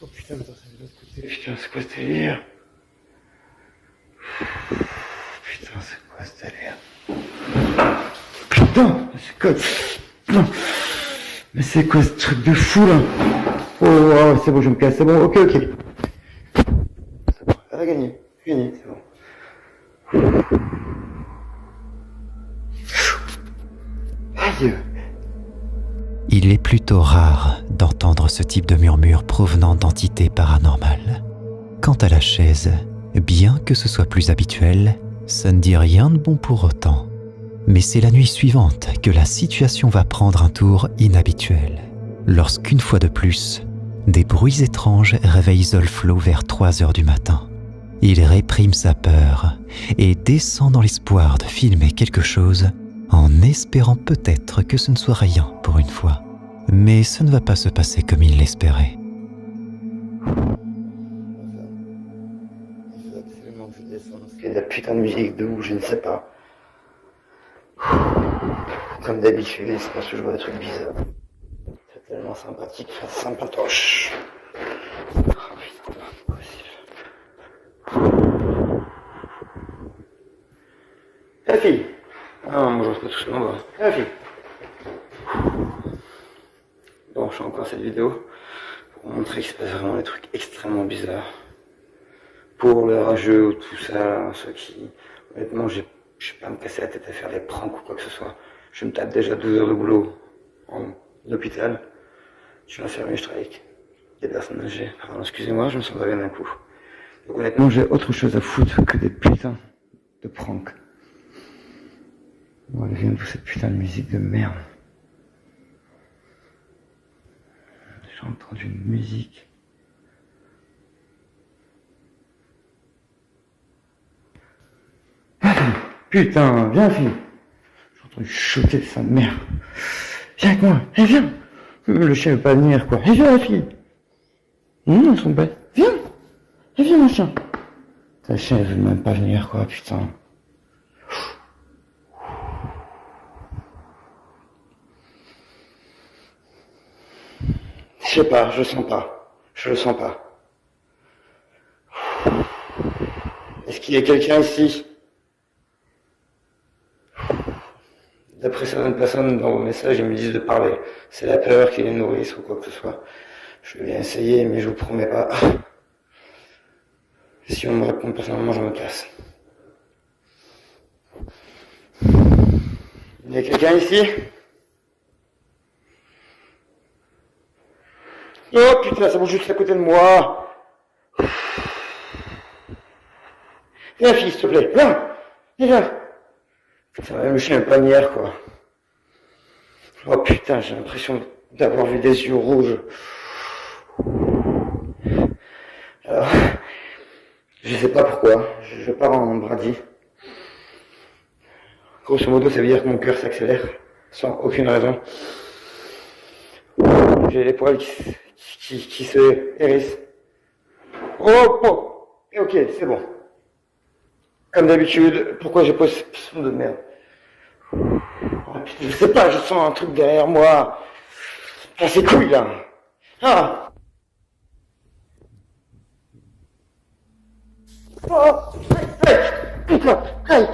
Oh putain, attends, c'est de l'autre côté. Putain, c'est quoi ce délire? Putain, c'est quoi ce délire? Putain, c'est quoi? Mais c'est quoi ce truc de fou là? Oh, c'est bon, je me casse, c'est bon, ok. C'est bon, elle a gagné, c'est bon. Aïe. Il est plutôt rare d'entendre ce type de murmure provenant d'entités paranormales. Quant à la chaise, bien que ce soit plus habituel, ça ne dit rien de bon pour autant. Mais c'est la nuit suivante que la situation va prendre un tour inhabituel. Lorsqu'une fois de plus, des bruits étranges réveillent Zolflo vers 3h du matin. Il réprime sa peur et descend dans l'espoir de filmer quelque chose en espérant peut-être que ce ne soit rien pour une fois. Mais ça ne va pas se passer comme il l'espérait. Il faut absolument que je descende parce qu'il y a de la putain de musique de où je ne sais pas. Comme d'habitude, c'est parce que je vois des trucs bizarres. C'est tellement sympathique, c'est sympatoche. Oh putain, pas possible. La fille. Ah, moi je reste pas tout seul en bas. La fille. Bon, je fais encore cette vidéo pour montrer qu'il se passe vraiment des trucs extrêmement bizarres. Pour les rageux ou tout ça, ceux qui... Honnêtement, je vais pas me casser la tête à faire des pranks ou quoi que ce soit. Je me tape déjà 12 heures de boulot en hôpital. Je suis infirmier, je travaille avec des personnes âgées. Pardon, excusez-moi, je me sens réveillé d'un coup. Donc honnêtement, j'ai autre chose à foutre que des putains de pranks. Bon, elle vient d'où cette putain de musique de merde? J'ai entendu une musique. Putain, viens fille. J'ai entendu choquer de sa mère. Viens avec moi, viens. Le chien veut pas venir quoi. Viens la fille. Non, elles sont bêtes. Viens. Viens mon chien. Ta chien elle veut même pas venir quoi, putain. Je sais pas, je le sens pas. Je le sens pas. Est-ce qu'il y a quelqu'un ici? certaines personnes dans vos messages, ils me disent de parler. C'est la peur qui les nourrisse ou quoi que ce soit. Je vais bien essayer, mais je vous promets pas. Si on me répond personnellement, je me casse. Il y a quelqu'un ici? Oh putain, ça bouge juste à côté de moi. Viens, fille, s'il te plaît. Viens. Viens. Putain, même le chien est pas hier, quoi. Oh putain, j'ai l'impression d'avoir vu des yeux rouges. Alors, je sais pas pourquoi, je pars en bradie. Grosso modo, ça veut dire que mon cœur s'accélère, sans aucune raison. J'ai les poils qui se hérissent. Oh, oh, ok, c'est bon. Comme d'habitude, pourquoi j'ai posé ce son de merde? Oh, putain, je sais pas, je sens un truc derrière moi. Ah, c'est couilles, là. Ah. Oh, putain, aïe.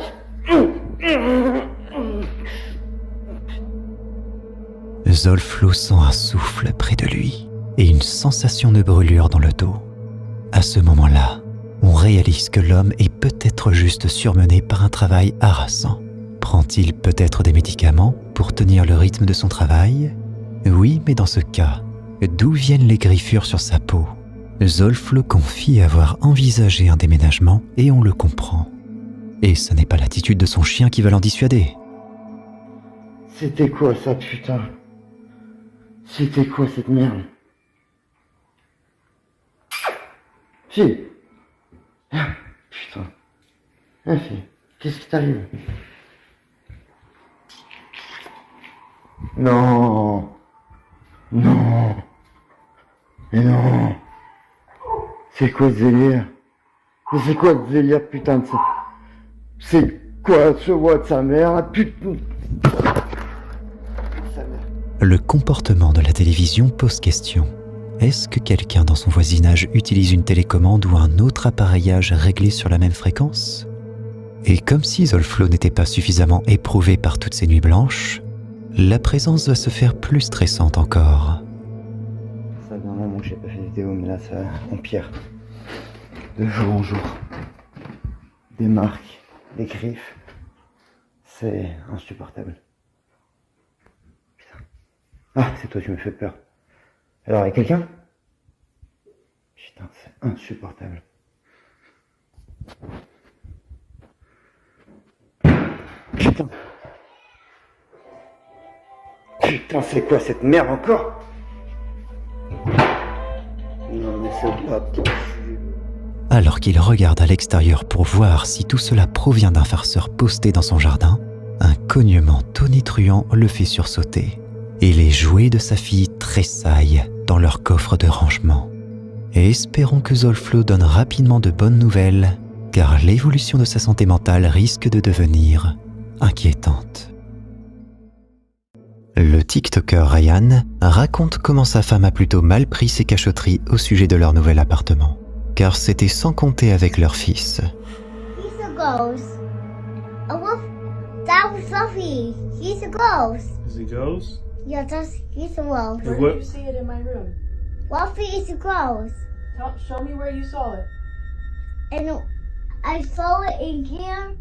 Zolflo sent un souffle près de lui et une sensation de brûlure dans le dos. À ce moment-là, on réalise que l'homme est peut-être juste surmené par un travail harassant. Prend-il peut-être des médicaments pour tenir le rythme de son travail? Oui, mais dans ce cas, d'où viennent les griffures sur sa peau? Zolflo confie avoir envisagé un déménagement et on le comprend. Et ce n'est pas l'attitude de son chien qui va l'en dissuader. C'était quoi ça, putain? C'était quoi cette merde? Si. Ah, putain. Ah, si. Qu'est-ce qui t'arrive? Non. Non. Mais non. C'est quoi ce délire? Mais c'est quoi ce délire, putain de ça? C'est quoi ce voix de sa mère, putain? Le comportement de la télévision pose question. Est-ce que quelqu'un dans son voisinage utilise une télécommande ou un autre appareillage réglé sur la même fréquence? Et comme si Zolflo n'était pas suffisamment éprouvé par toutes ces nuits blanches, la présence va se faire plus stressante encore. Ça fait un moment que j'ai pas fait de vidéo, mais là ça empire. De jour en jour. Des marques, des griffes. C'est insupportable. Putain. Ah, c'est toi, tu me fais peur. Alors, il y a quelqu'un? Putain, c'est insupportable. Putain. Putain, c'est quoi cette merde encore? Non, mais c'est pas possible. Alors qu'il regarde à l'extérieur pour voir si tout cela provient d'un farceur posté dans son jardin, un cognement tonitruant le fait sursauter. Et les jouets de sa fille tressaillent dans leur coffre de rangement. Et espérons que Zolflo donne rapidement de bonnes nouvelles, car l'évolution de sa santé mentale risque de devenir inquiétante. Le TikToker Ryan raconte comment sa femme a plutôt mal pris ses cachotteries au sujet de leur nouvel appartement, car c'était sans compter avec leur fils. He's a ghost. A wolf. That was Fluffy. He's a ghost. Is it ghost? Yeah, he's a wolf. Where did you see it in my room? Fluffy is a ghost. Show me where you saw it. And I saw it in here.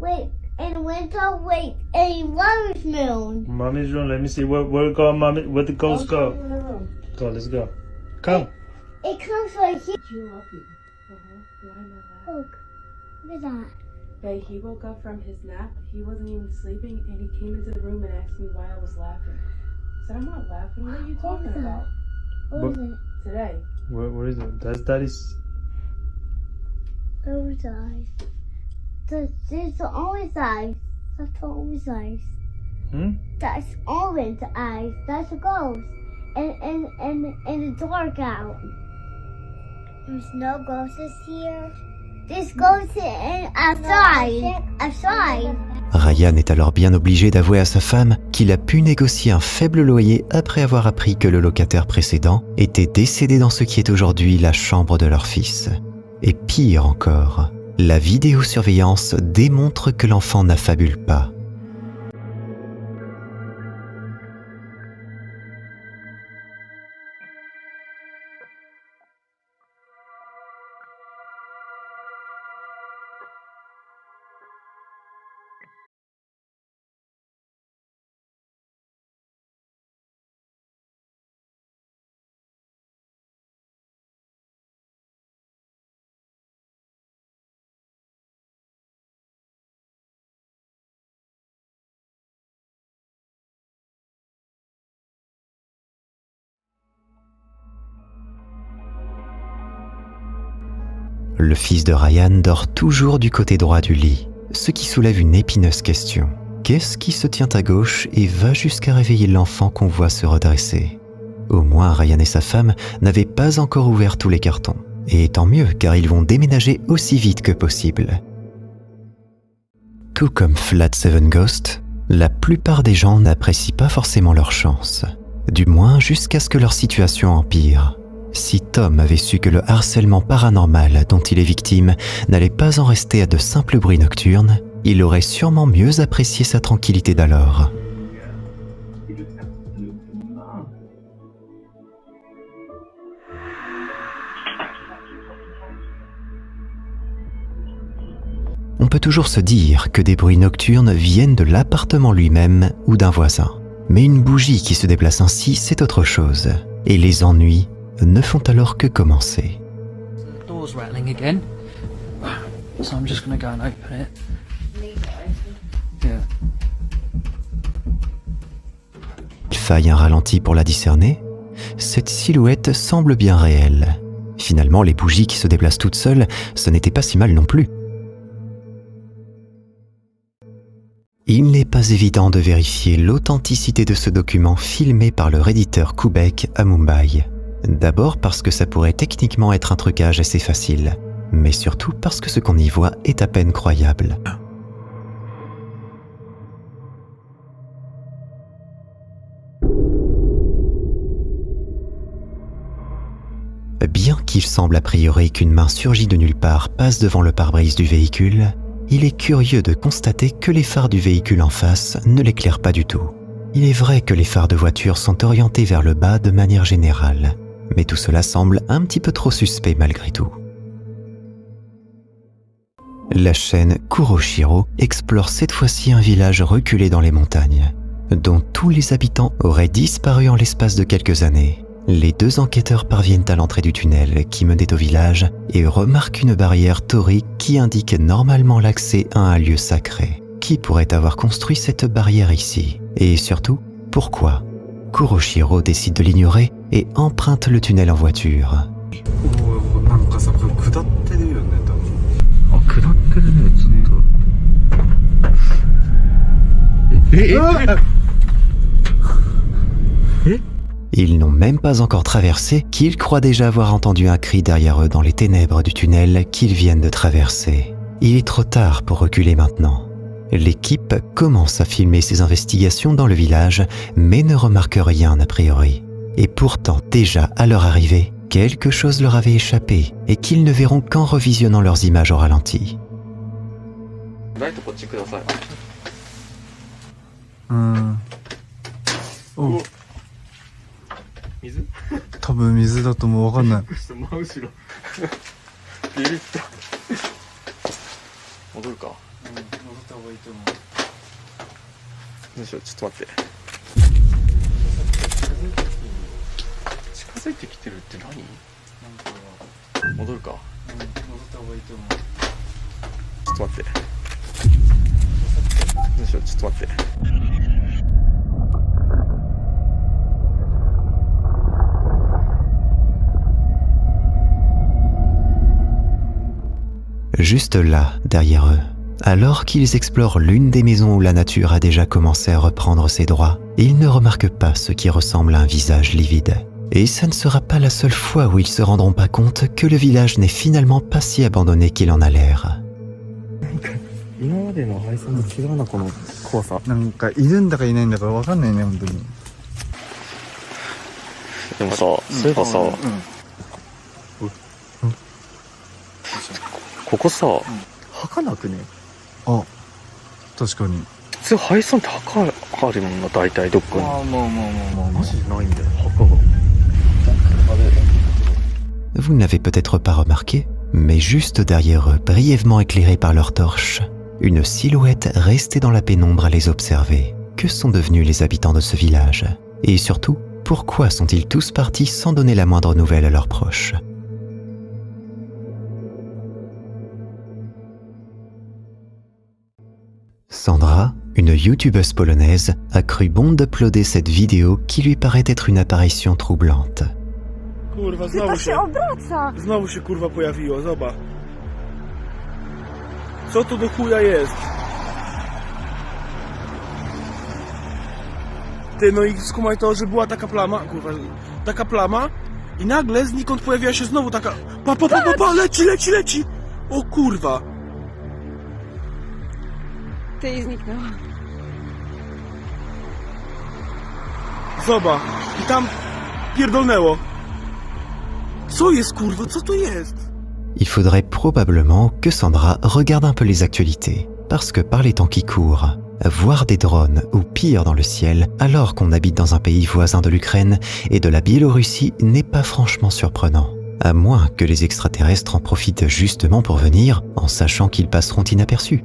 Wait, in winter. Wait, in Mommy's room. Mommy's room. Let me see. Where go, mommy? Where the ghost go? In the room. Go. Let's go. Come. It comes right here. You love me. Why am I laughing? Look, look at that. Babe, he woke up from his nap. He wasn't even sleeping, and he came into the room and asked me why I was laughing. I said, I'm not laughing. What are you talking about? What is it? Today. Where is it? That's Daddy's. Those eyes. There's the orange eyes. That's the orange eyes. That's orange eyes. That's a ghost. And the dark out. There's no ghosts here. There's ghosts outside. Ryan est alors bien obligé d'avouer à sa femme qu'il a pu négocier un faible loyer après avoir appris que le locataire précédent était décédé dans ce qui est aujourd'hui la chambre de leur fils. Et pire encore, la vidéosurveillance démontre que l'enfant n'affabule pas. Le fils de Ryan dort toujours du côté droit du lit, ce qui soulève une épineuse question. Qu'est-ce qui se tient à gauche et va jusqu'à réveiller l'enfant qu'on voit se redresser? Au moins, Ryan et sa femme n'avaient pas encore ouvert tous les cartons. Et tant mieux, car ils vont déménager aussi vite que possible. Tout comme Flat Seven Ghost, la plupart des gens n'apprécient pas forcément leur chance. Du moins jusqu'à ce que leur situation empire. Si Tom avait su que le harcèlement paranormal dont il est victime n'allait pas en rester à de simples bruits nocturnes, il aurait sûrement mieux apprécié sa tranquillité d'alors. On peut toujours se dire que des bruits nocturnes viennent de l'appartement lui-même ou d'un voisin. Mais une bougie qui se déplace ainsi, c'est autre chose. Et les ennuis ne font alors que commencer. The door's rattling again. So I'm just gonna go and open it. Yeah. Il faille un ralenti pour la discerner. Cette silhouette semble bien réelle. Finalement, les bougies qui se déplacent toutes seules, ce n'était pas si mal non plus. Il n'est pas évident de vérifier l'authenticité de ce document filmé par le redditeur Kubek à Mumbai. D'abord parce que ça pourrait techniquement être un trucage assez facile, mais surtout parce que ce qu'on y voit est à peine croyable. Bien qu'il semble a priori qu'une main surgie de nulle part passe devant le pare-brise du véhicule, il est curieux de constater que les phares du véhicule en face ne l'éclairent pas du tout. Il est vrai que les phares de voiture sont orientés vers le bas de manière générale, mais tout cela semble un petit peu trop suspect malgré tout. La chaîne Kuroshiro explore cette fois-ci un village reculé dans les montagnes, dont tous les habitants auraient disparu en l'espace de quelques années. Les deux enquêteurs parviennent à l'entrée du tunnel qui menait au village et remarquent une barrière taurique qui indique normalement l'accès à un lieu sacré. Qui pourrait avoir construit cette barrière ici? Et surtout, pourquoi? Kuroshiro décide de l'ignorer et emprunte le tunnel en voiture. Ils n'ont même pas encore traversé qu'ils croient déjà avoir entendu un cri derrière eux dans les ténèbres du tunnel qu'ils viennent de traverser. Il est trop tard pour reculer maintenant. L'équipe commence à filmer ses investigations dans le village, mais ne remarque rien a priori. Et pourtant, déjà à leur arrivée, quelque chose leur avait échappé et qu'ils ne verront qu'en revisionnant leurs images au ralenti. Oh. 多分水だともう分かんない。真後ろ。ビビった。戻るか。戻った方がいいと思う。どうしよう、ちょっと待って。近づいてきてるって何？戻るか。戻った方がいいと思う。ちょっと待って。どうしよう、ちょっと待って。Juste là, derrière eux, alors qu'ils explorent l'une des maisons où la nature a déjà commencé à reprendre ses droits, ils ne remarquent pas ce qui ressemble à un visage livide. Et ça ne sera pas la seule fois où ils se rendront pas compte que le village n'est finalement pas si abandonné qu'il en a l'air. 今までの配送と違うな、この怖さ。なんかいるんだかいないんだか分かんないね、本当に。でもさ、そういえばさ、ここさ、墓なくね？あ、確かに。普通配送って墓あるもんな、大体どっかに。マジでないんだよ、墓が。Vous ne l'avez peut-être pas remarqué, mais juste derrière eux, brièvement éclairés par leurs torches, une silhouette restait dans la pénombre à les observer. Que sont devenus les habitants de ce village? Et surtout, pourquoi sont-ils tous partis sans donner la moindre nouvelle à leurs proches? Sandra, une youtubeuse polonaise, a cru bon d'uploader cette vidéo qui lui paraît être une apparition troublante. Kurwa, znowu się kurwa pojawiło, zobacz. Co to do chuja jest? Ty, no i skumaj to, że była taka plama, kurwa, taka plama i nagle znikąd pojawiła się znowu taka... Pa, leci! O kurwa! Ty i zniknęła. Zobacz, i tam pierdolnęło. Co jest, kurwa, co to jest? Il faudrait probablement que Sandra regarde un peu les actualités, parce que par les temps qui courent, voir des drones ou pire dans le ciel alors qu'on habite dans un pays voisin de l'Ukraine et de la Biélorussie n'est pas franchement surprenant, à moins que les extraterrestres en profitent justement pour venir en sachant qu'ils passeront inaperçus.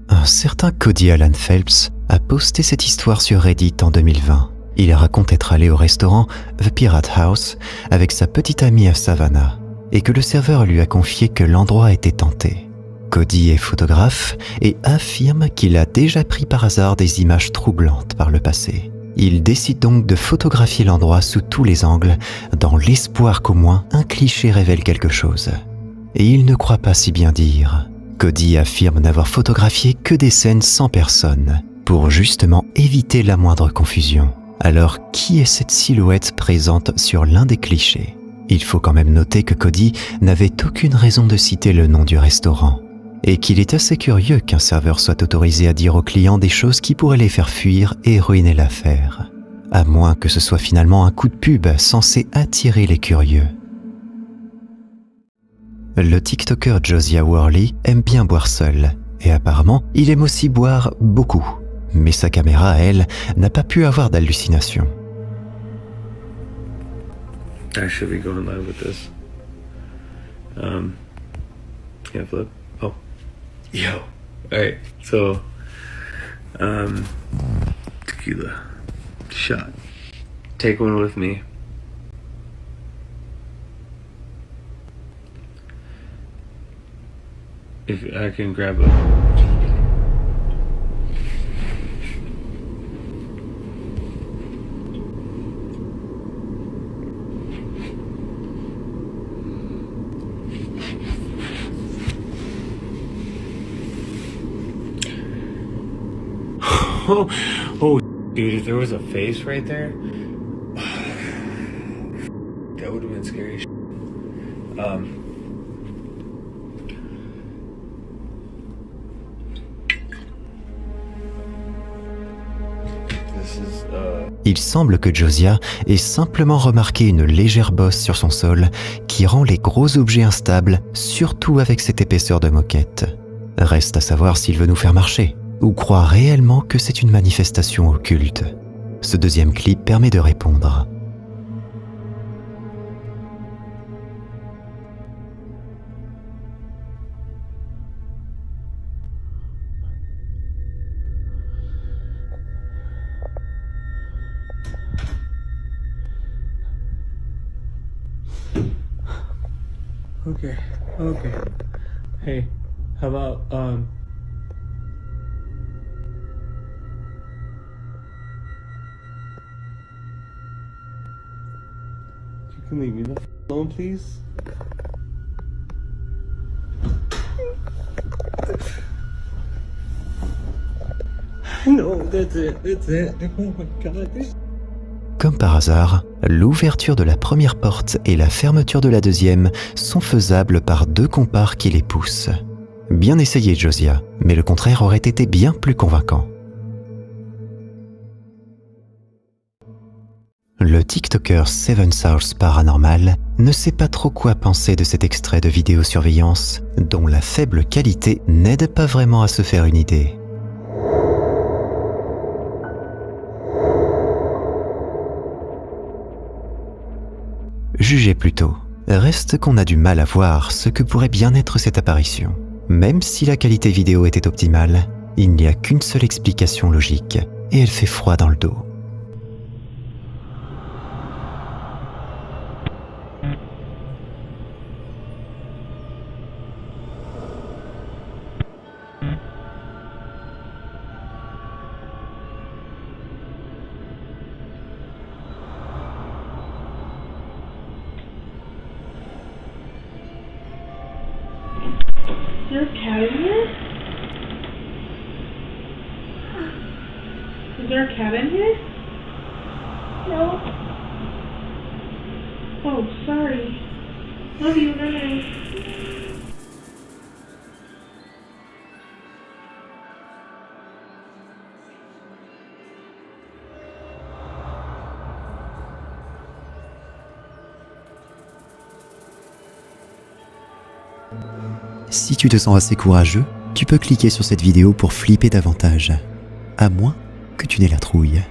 Un certain Cody Alan Phelps a posté cette histoire sur Reddit en 2020. Il raconte être allé au restaurant The Pirate House avec sa petite amie à Savannah et que le serveur lui a confié que l'endroit était hanté. Cody est photographe et affirme qu'il a déjà pris par hasard des images troublantes par le passé. Il décide donc de photographier l'endroit sous tous les angles dans l'espoir qu'au moins un cliché révèle quelque chose. Et il ne croit pas si bien dire. Cody affirme n'avoir photographié que des scènes sans personne pour justement éviter la moindre confusion. Alors, qui est cette silhouette présente sur l'un des clichés? Il faut quand même noter que Cody n'avait aucune raison de citer le nom du restaurant et qu'il est assez curieux qu'un serveur soit autorisé à dire aux clients des choses qui pourraient les faire fuir et ruiner l'affaire, à moins que ce soit finalement un coup de pub censé attirer les curieux. Le TikToker Josiah Worley aime bien boire seul et apparemment, il aime aussi boire beaucoup. Mais sa caméra, elle, n'a pas pu avoir d'hallucination. I should be going live with this. Yeah, flip. Oh. Yo. Alright, so, tequila. Shot. Take one with me. If I can grab a... Oh, dude, if there was a face right there, that would have been scary as shit. Il semble que Josiah ait simplement remarqué une légère bosse sur son sol qui rend les gros objets instables, surtout avec cette épaisseur de moquette. Reste à savoir s'il veut nous faire marcher ou croit réellement que c'est une manifestation occulte. Ce deuxième clip permet de répondre. Okay. Hey, how about, you can leave me the alone, please? No, that's it. Oh my God. Comme par hasard, l'ouverture de la première porte et la fermeture de la deuxième sont faisables par deux compars qui les poussent. Bien essayé, Josiah, mais le contraire aurait été bien plus convaincant. Le TikToker Seven Source Paranormal ne sait pas trop quoi penser de cet extrait de vidéosurveillance dont la faible qualité n'aide pas vraiment à se faire une idée. Jugez plutôt. Reste qu'on a du mal à voir ce que pourrait bien être cette apparition. Même si la qualité vidéo était optimale, il n'y a qu'une seule explication logique, et elle fait froid dans le dos. cat in here? Is there a cat in here? No. Oh, sorry. Love you, bye. Si tu te sens assez courageux, tu peux cliquer sur cette vidéo pour flipper davantage. À moins que tu n'aies la trouille.